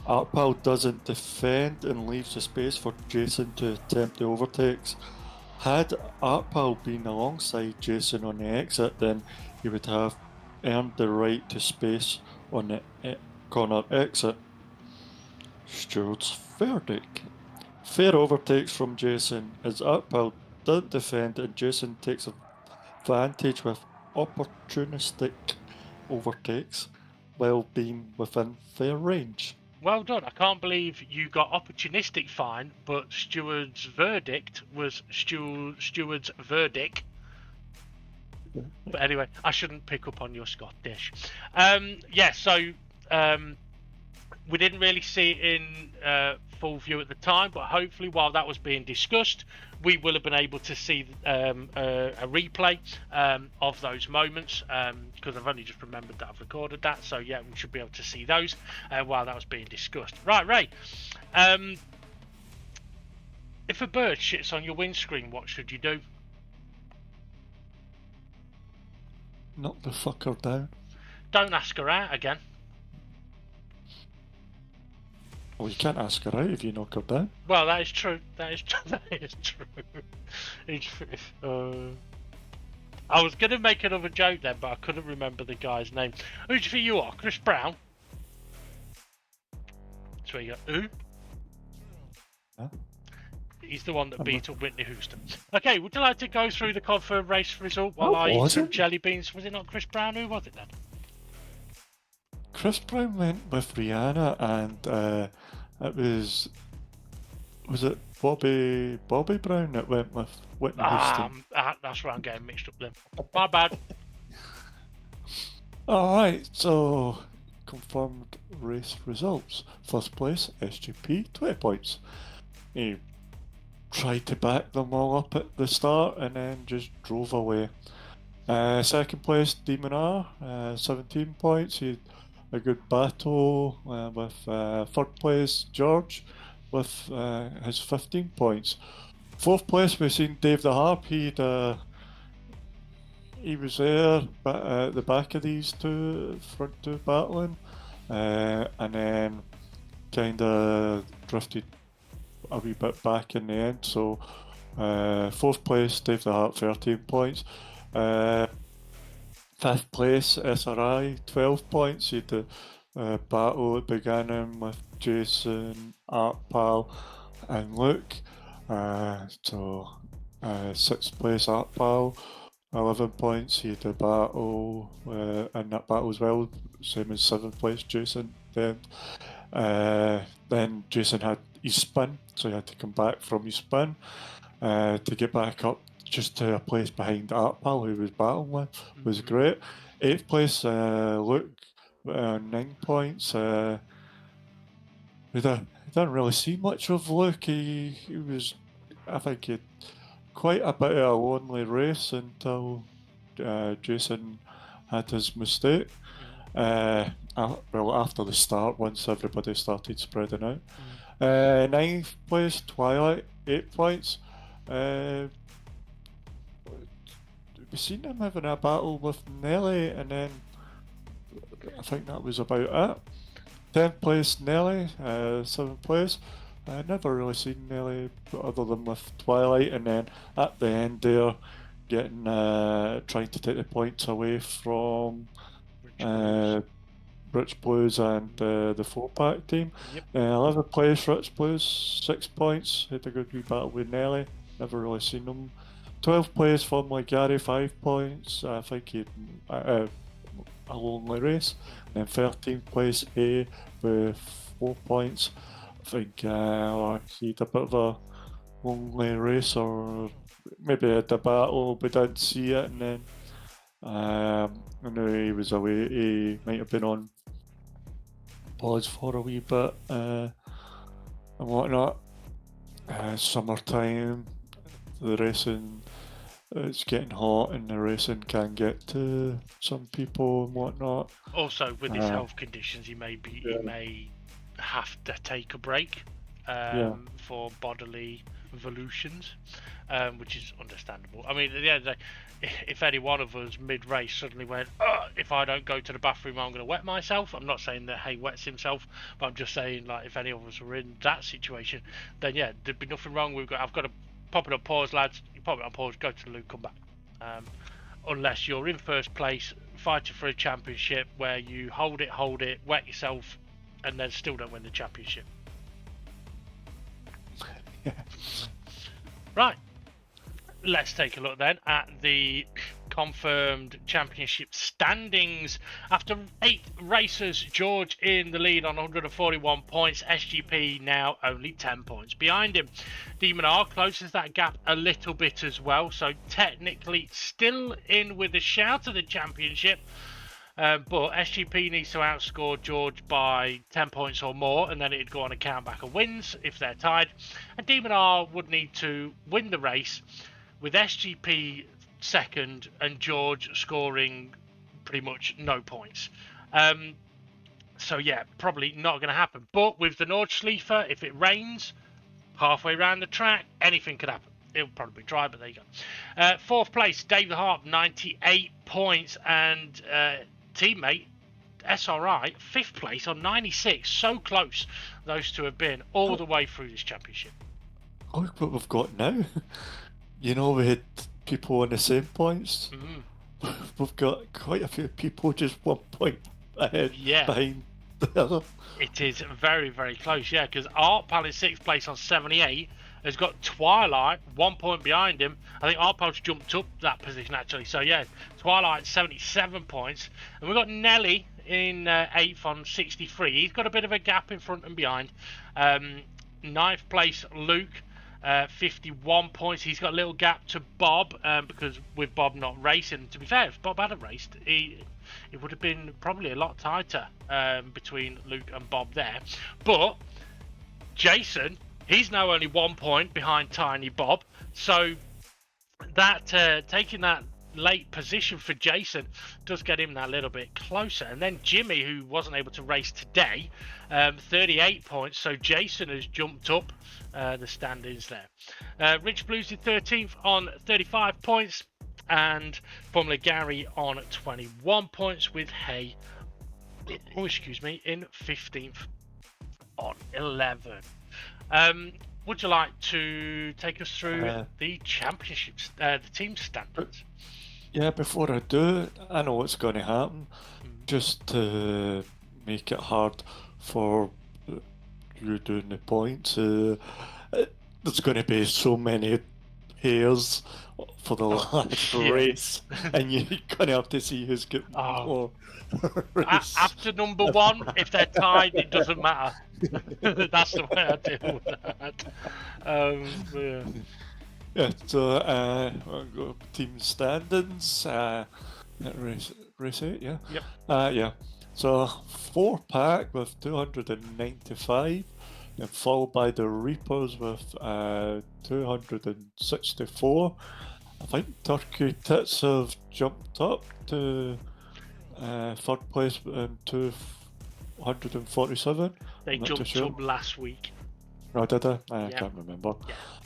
ArtPal doesn't defend and leaves the space for Jason to attempt the overtakes. Had ArtPal been alongside Jason on the exit, then he would have earned the right to space on the corner exit. Steward's verdict. Fair overtakes from Jason as Artpile doesn't defend and Jason takes advantage with opportunistic overtakes while being within fair range. Well done. I can't believe you got opportunistic fine, but Steward's verdict was Steward's verdict. But anyway, I shouldn't pick up on your Scottish. So we didn't really see it in full view at the time, but hopefully while that was being discussed, we will have been able to see a replay of those moments, because I've only just remembered that I've recorded that. So yeah, we should be able to see those while that was being discussed. Right, Ray. If a bird shits on your windscreen, what should you do? Knock the fucker down. Don't ask her out again. Well, you can't ask her out if you knock her down. Well, that is true. That is true. I was going to make another joke then, but I couldn't remember the guy's name. Who do you think you are? Chris Brown? That's where you go, who? Huh? He's the one that beat up Whitney Houston. Okay, would you like to go through the confirmed race result while I eat some jelly beans? Was it not Chris Brown? Who was it then? Chris Brown went with Rihanna, and it was it Bobby Brown that went with Whitney Houston? That's where I'm getting mixed up then. My bad. Alright, so confirmed race results. First place, SGP, 20 points. He tried to back them all up at the start and then just drove away. Second place, Demon R, 17 points. He had a good battle with third place, George, with his 15 points. Fourth place, we've seen Dave the Harp. He was there at the back of these front two battling, and then kind of drifted a wee bit back in the end. So fourth place, Dave the Harp, 13 points. Fifth place, SRI, 12 points. He had the battle at the beginning with Jason, Artpal, and Luke. Sixth place, Artpal, 11 points. He had the battle in that battle as well, same as seventh place, Jason. Then Jason had his spin, so he had to come back from his spin to get back up just to a place behind Artpal, who was battling with. Was great. Eighth place, Luke, 9 points. We didn't really see much of Luke. He was, I think, he had quite a bit of a lonely race until Jason had his mistake. After the start, once everybody started spreading out. Ninth place, Twilight, 8 points. We've seen him having a battle with Nelly, and then I think that was about it. 10th place, Nelly, 7th place. I never really seen Nelly other than with Twilight, and then at the end there, getting trying to take the points away from Rich Blues and the 4-pack team. Yep. 11th place, Rich Blues, 6 points. Had a good wee battle with Nelly. Never really seen him. 12th place, formerly Gary, 5 points. I think he had a lonely race. And then 13th place, A, with 4 points. I think he had a bit of a lonely race, or maybe had a battle, we didn't see it. And then I know he was away. He might have been on pause for a wee bit and whatnot. Summertime, the racing, it's getting hot, and the racing can get to some people and whatnot. Also, with his health conditions, he may have to take a break for bodily evolutions, which is understandable. I mean, at the end of the day, if any one of us mid-race suddenly went, if I don't go to the bathroom, I'm going to wet myself. I'm not saying that Hay wets himself, but I'm just saying, like, if any of us were in that situation, then yeah, there'd be nothing wrong. I've got to pop it on pause, lads. You pop it on pause, go to the loo, come back. Unless you're in first place, fighting for a championship where you hold it, wet yourself, and then still don't win the championship. Right. Let's take a look then at the confirmed championship standings. After 8 races, George in the lead on 141 points. SGP now only 10 points behind him. Demon R closes that gap a little bit as well, so technically still in with a shout at the championship. But SGP needs to outscore George by 10 points or more, and then it'd go on a countback of wins if they're tied. And Demon R would need to win the race, with SGP second and George scoring pretty much no points. So yeah, probably not going to happen. But with the Nordschleife, if it rains halfway around the track, anything could happen. It'll probably be dry, but there you go. Fourth place, David Harp, 98 points, and teammate SRI, fifth place on 96. So close those two have been all the way through this championship. Look what we've got now. You know, we had people on the same points. We've got quite a few people just 1 point ahead behind the other. It is very, very close, yeah, because Artpal in 6th place on 78 has got Twilight 1 point behind him. I think Artpal's jumped up that position, actually. So, yeah, Twilight 77 points. And we've got Nelly in 8th on 63. He's got a bit of a gap in front and behind. 9th place, Luke. 51 points. He's got a little gap to Bob because with Bob not racing. To be fair, if Bob hadn't raced, it would have been probably a lot tighter between Luke and Bob there. But Jason, he's now only 1 point behind Tiny Bob. So that taking that late position for Jason does get him that little bit closer. And then Jimmy, who wasn't able to race today, 38 points. So Jason has jumped up the standings there. Rich Blues in 13th on 35 points, and Formula Gary on 21 points, with Hay, in 15th on 11. Would you like to take us through the championships, the team standards? Yeah, before I do, I know what's going to happen. Just to make it hard for you doing the points, there's going to be so many pairs for the last race, and you're going to have to see who's getting more race. After number 1, if they're tied, it doesn't matter. That's the way I deal with that. Yeah, so I'll go team standings. Race 8, yeah? Yep. Yeah. So 4-pack with 295, and followed by the Reapers with 264. I think Turkey Tits have jumped up to 3rd place in 247. They jumped up last week. Oh, did I? I can't remember.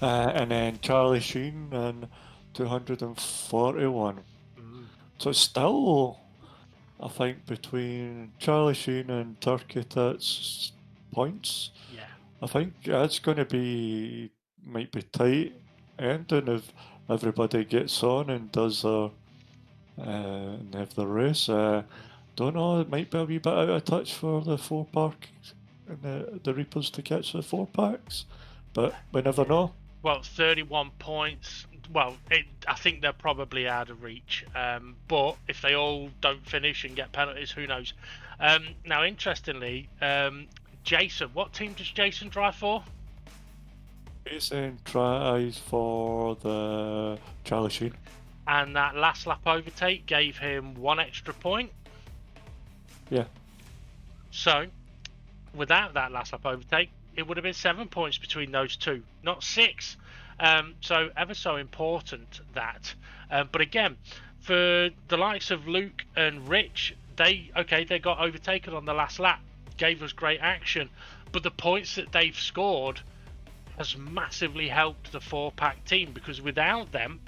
And then Charlie Sheen and 241. So it's still, I think, between Charlie Sheen and Turkey Tits points. Yeah. I think it's going to might be tight ending if everybody gets on and does and have the race. Don't know, it might be a wee bit out of touch for the 4-pack and the Reapers to catch the 4-packs, but we never know. Well, 31 points. Well, I think they're probably out of reach. But if they all don't finish and get penalties, who knows? Now, interestingly, Jason, what team does Jason drive for? Jason tries for the Charlie Sheen. And that last lap overtake gave him 1 extra point. Yeah. So, without that last lap overtake, it would have been 7 points between those two, not 6. So ever so important that. But again, for the likes of Luke and Rich, they got overtaken on the last lap, gave us great action, but the points that they've scored has massively helped the 4-pack team, because without them,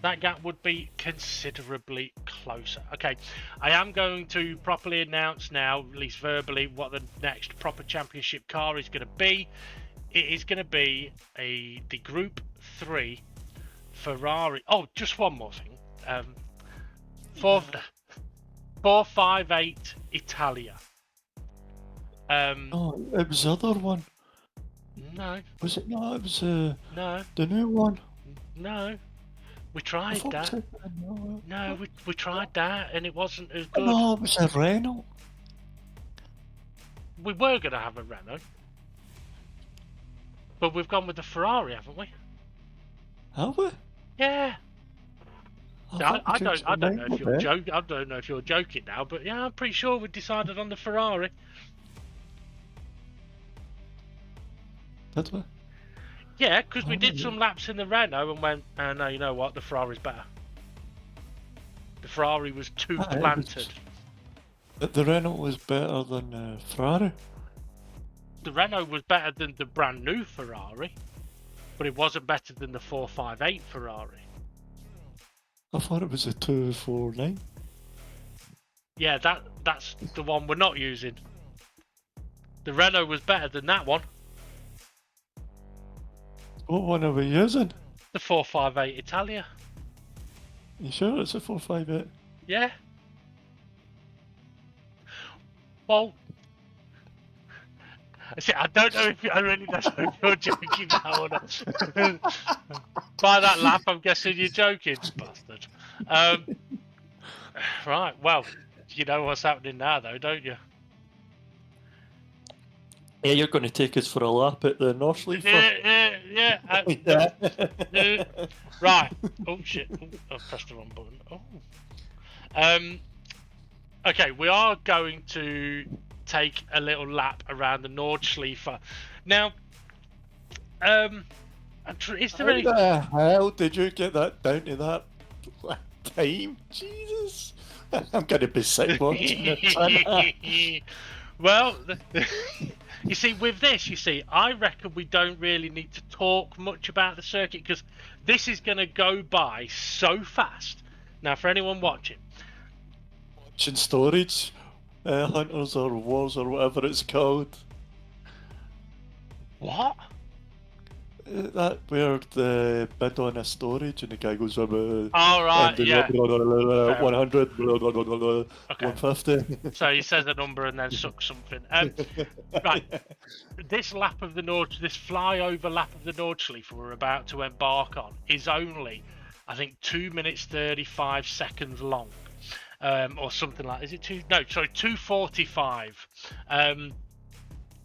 that gap would be considerably closer. Okay, I am going to properly announce now, at least verbally, what the next proper championship car is going to be. It is going to be the Group 3 Ferrari. Oh, just one more thing. 458 Italia. Oh, it was the other one. No, Was it not? It was no, the new one. no. We I tried thought that. it was no. No, we tried that, and it wasn't as Oh, good. no, it was a Renault. We were going to have a Renault, but we've gone with the Ferrari, haven't we? Have we? Yeah. I I, thought we I changed don't. our I don't mind know a if you're bit. joking. I don't know if you're joking now, but yeah, I'm pretty sure we decided on the Ferrari. Did we? Yeah, because we I did don't some know. laps in the Renault and went, no, you know what? The Ferrari's better. The Ferrari was too It planted. the Renault was better than Ferrari. The Renault was better than the brand new Ferrari, but it wasn't better than the 458 Ferrari. I thought it was a 249. Yeah, that's the one we're not using. The Renault was better than that one. What one are we using? The 458 Italia. You sure it's a 458? Yeah. Well, see, I don't know if I really don't know if you're joking now or not. By that laugh, I'm guessing you're joking, bastard. Right. Well, you know what's happening now, though, don't you? Yeah, you're going to take us for a lap at the North Sleeper. Yeah. Right. Oh shit! Oh, I pressed the wrong button. Oh. Okay, we are going to take a little lap around the Nordschleife. Now, is there any? How the hell did you get that down to that time? Jesus. I'm going to be sick watching it. Well, you see, with this, I reckon we don't really need to talk much about the circuit because this is going to go by so fast. Now, for anyone watching, Watching storage hunters or wars or whatever it's called. what? That where the bid on a storage and the guy goes about All right, yeah. 100, Okay. 150. So he says a number and then sucks something. Right, this lap of the this flyover lap of the Nordschleife we're about to embark on is only, I think, 2 minutes 35 seconds long, or something like. Is it two? No, sorry, 2:45.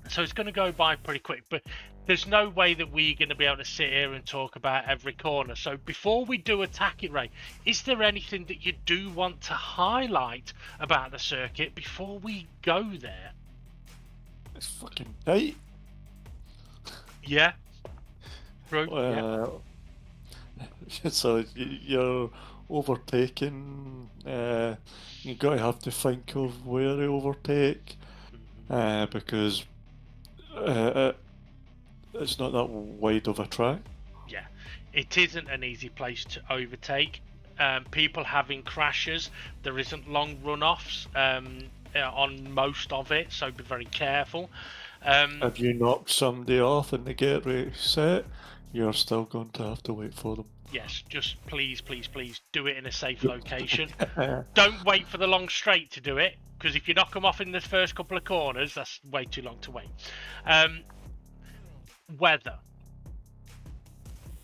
So it's going to go by pretty quick, but there's no way that we're going to be able to sit here and talk about every corner. So before we do attack it, Ray, is there anything that you do want to highlight about the circuit before we go there? It's fucking tight. Yeah. Yeah. So you're overtaking. You got to have to think of where to overtake, because it's not that wide of a track. Yeah, it isn't an easy place to overtake. People having crashes. There isn't long runoffs on most of it, so be very careful. If you knock somebody off and they get reset, you're still going to have to wait for them. Yes, just please do it in a safe location. Don't wait for the long straight to do it, because if you knock them off in the first couple of corners, that's way too long to wait. Weather.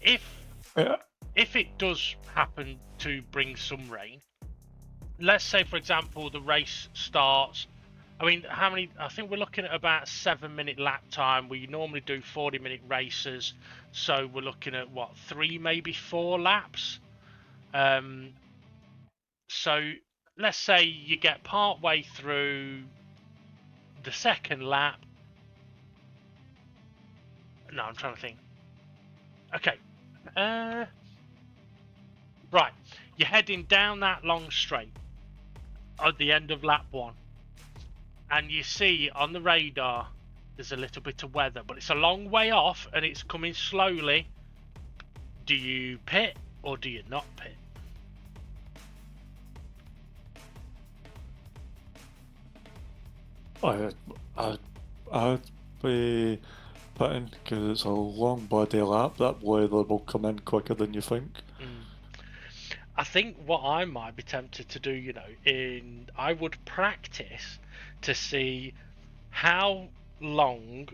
If it does happen to bring some rain, let's say, for example, the race starts. I mean, how many? I think we're looking at about 7-minute lap time. We normally do 40-minute races, so we're looking at what, 3, maybe 4 laps. So let's say you get part way through the second lap. No, I'm trying to think. Okay. Right. You're heading down that long straight at the end of lap 1. And you see on the radar there's a little bit of weather, but it's a long way off and it's coming slowly. Do you pit or do you not pit? I'd be pitting because it's a long body lap. That weather will come in quicker than you think. I think what I might be tempted to do, I would practice to see how long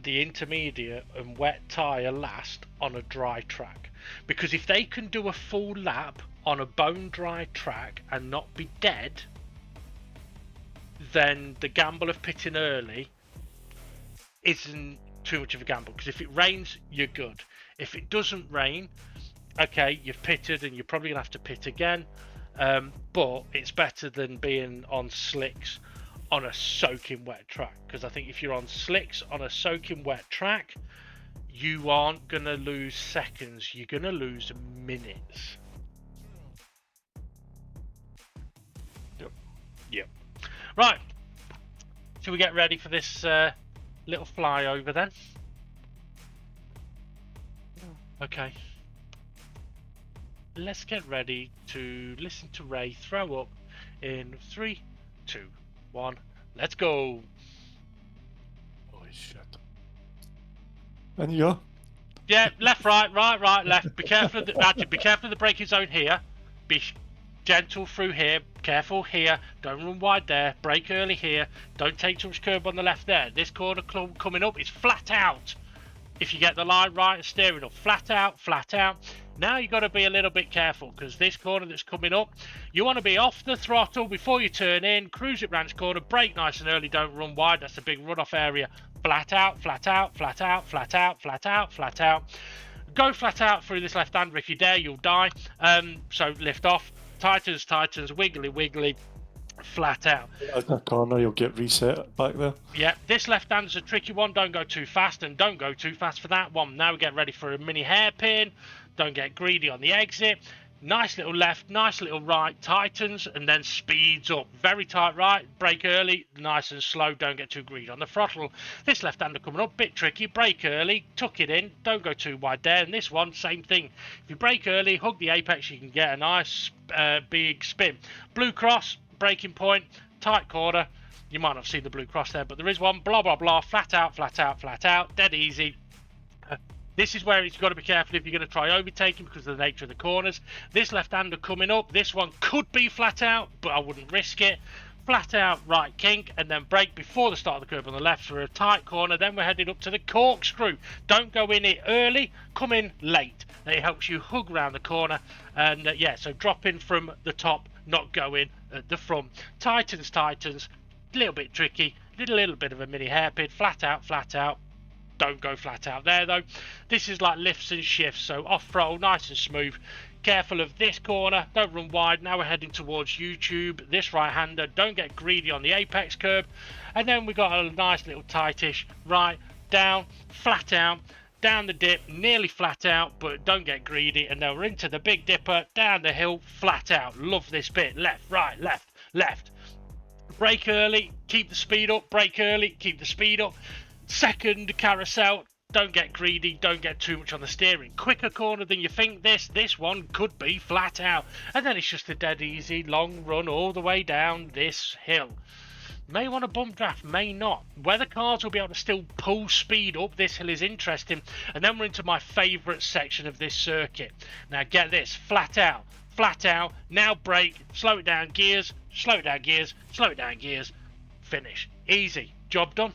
the intermediate and wet tyre last on a dry track, because if they can do a full lap on a bone dry track and not be dead, then the gamble of pitting early isn't too much of a gamble, because if it rains, you're good. If it doesn't rain, okay, you've pitted and you're probably gonna have to pit again, but it's better than being on slicks on a soaking wet track, because I think if you're on slicks on a soaking wet track, you aren't gonna lose seconds, you're gonna lose minutes. Yep. Right, shall we get ready for this little flyover then? Okay, let's get ready to listen to Ray throw up in 3, 2, 1, let's go. Holy shit. And you go. Yeah, left, right, left. Be careful of the, be careful of the braking zone here. Be gentle through here. Careful here. Don't run wide there. Brake early here. Don't take too much curb on the left there. This corner coming up is flat out. If you get the line right and steering up, flat out, flat out. Now you've got to be a little bit careful, because this corner that's coming up, you want to be off the throttle before you turn in, cruise it round this corner, brake nice and early, don't run wide, that's a big runoff area. Flat out, flat out, flat out, flat out, flat out, flat out. Go flat out through this left-hander. If you dare, you'll die. So lift off, tightens, wiggly, wiggly, flat out. At that corner, you'll get reset back there. Yeah, this left-hander's a tricky one. Don't go too fast, and don't go too fast for that one. Now we get ready for a mini hairpin. Don't get greedy on the exit. Nice little left, nice little right, tightens, and then speeds up. Very tight right, brake early, nice and slow, don't get too greedy on the throttle. This left-hander coming up, bit tricky, brake early, tuck it in, don't go too wide there. And this one, same thing. If you brake early, hug the apex, you can get a nice big spin. Blue cross, braking point, tight corner. You might not have seen the blue cross there, but there is one. Blah, blah, blah, flat out, flat out, flat out, dead easy. This is where you've got to be careful if you're going to try overtaking, because of the nature of the corners. This left-hander coming up, this one could be flat out, but I wouldn't risk it. Flat out, right kink, and then brake before the start of the curve on the left for a tight corner. Then we're headed up to the corkscrew. Don't go in it early, come in late. It helps you hug around the corner. And yeah, so drop in from the top, not go in at the front. Tightens, a little bit tricky, little bit of a mini hairpin, flat out, flat out. Don't go flat out there though. This is like lifts and shifts, so off throttle, nice and smooth. Careful of this corner, don't run wide. Now we're heading towards YouTube. This right-hander, don't get greedy on the apex curb. And then we got a nice little tightish right, down, flat out, down the dip, nearly flat out, but don't get greedy. And then we're into the big dipper, down the hill, flat out. Love this bit, left, right, left, left. Brake early, keep the speed up, brake early, keep the speed up. Second carousel, don't get greedy, don't get too much on the steering. Quicker corner than you think. This one could be flat out. And then it's just a dead easy long run all the way down this hill. May want a bump draft, may not. Whether cars will be able to still pull speed up, this hill is interesting. And then we're into my favourite section of this circuit. Now get this, flat out, now brake, slow it down gears, slow it down gears, slow it down gears, finish. Easy, job done.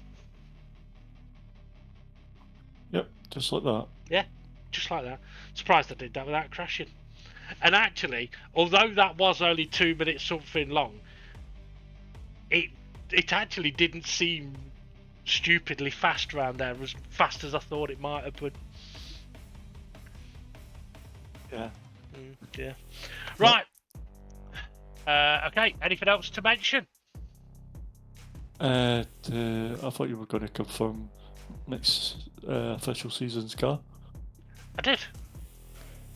Yep, just like that. Yeah, just like that. Surprised I did that without crashing. And actually, although that was only 2 minutes something long, it actually didn't seem stupidly fast around there, as fast as I thought it might have been. Yeah. Yeah. Right. Okay, anything else to mention? I thought you were going to confirm next official season's car. I did.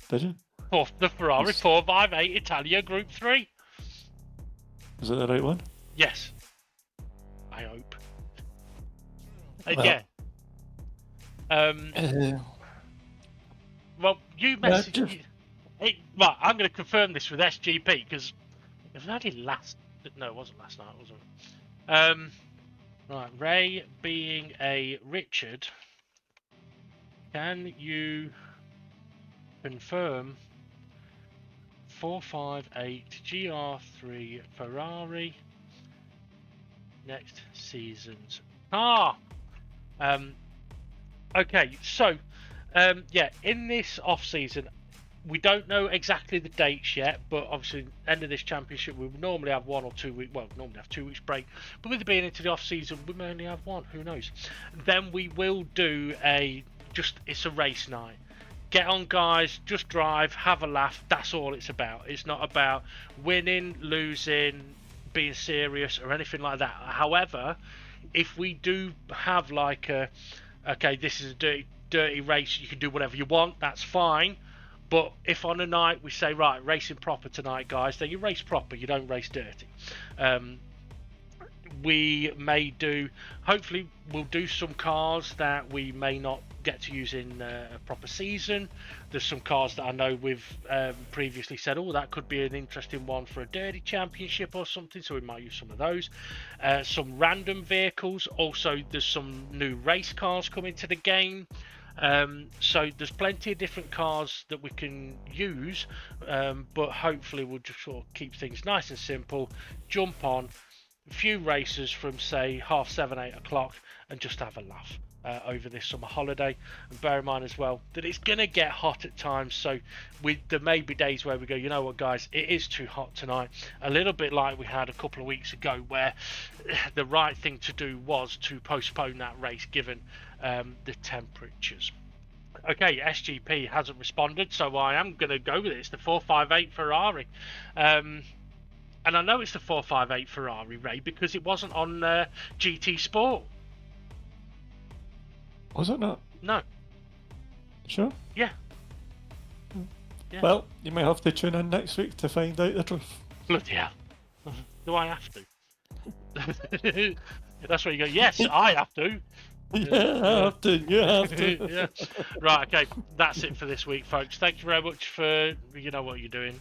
Did you? For the Ferrari 458 Italia Group 3. Is it the right one? Yes. I hope. Well, Yeah. Well, you messaged... Right, I'm going to confirm this with SGP, because it was only last... No, it wasn't last night, was it? Right, Ray being a Richard, can you confirm 458 GR3 Ferrari next season's car? Okay, so yeah, in this off season, we don't know exactly the dates yet, but obviously, end of this championship, we would normally have 1 or 2 weeks. Well, normally have 2 weeks break, but with it being into the off season, we may only have one. Who knows? Then we will do it's a race night. Get on, guys. Just drive, have a laugh. That's all it's about. It's not about winning, losing, being serious, or anything like that. However, if we do have like okay, this is a dirty race, you can do whatever you want, that's fine. But if on a night we say, right, racing proper tonight, guys, then you race proper, you don't race dirty. We may do, hopefully we'll do some cars that we may not get to use in a proper season. There's some cars that I know we've previously said, oh, that could be an interesting one for a dirty championship or something, so we might use some of those. Some random vehicles. Also, there's some new race cars coming to the game. So there's plenty of different cars that we can use, but hopefully we'll just sort of keep things nice and simple. Jump on a few races from say 7:30, 8 o'clock, and just have a laugh over this summer holiday. And bear in mind as well that it's gonna get hot at times, so there may be days where we go, you know what, guys, it is too hot tonight. A little bit like we had a couple of weeks ago, where the right thing to do was to postpone that race given the temperatures. Okay, SGP hasn't responded, so I am going to go with it. It's the 458 Ferrari. And I know it's the 458 Ferrari, Ray, because it wasn't on GT Sport. Was it not? No. Sure? Yeah. Yeah. Well, you may have to tune in next week to find out the truth. Bloody hell. Do I have to? That's where you go, yes, I have to. Yeah, I have to. You have to. Yeah. Right, okay. That's it for this week, folks. Thank you very much for, you know what you're doing.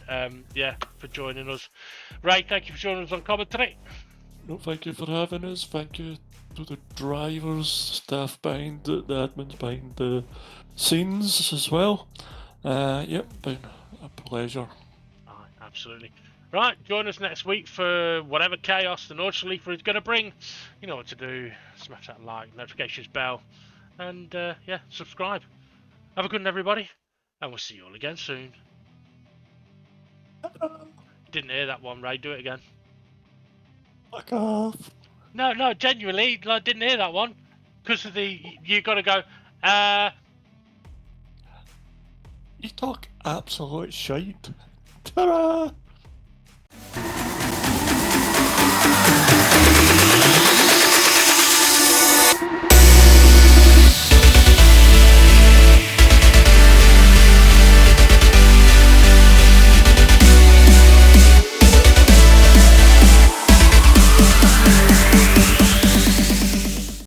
Yeah, for joining us. Ray, thank you for joining us on commentary. No, thank you for having us. Thank you to the drivers, staff behind the admins behind the scenes as well. Yep, been a pleasure. Absolutely. Right, join us next week for whatever chaos the Nord Leafer is going to bring. You know what to do. Smash that like, notifications bell, and yeah, subscribe. Have a good one, everybody, and we'll see you all again soon. Didn't hear that one, Ray. Do it again. Fuck off. No, genuinely, I didn't hear that one. Because of you got to go, You talk absolute shite. Ta-ra!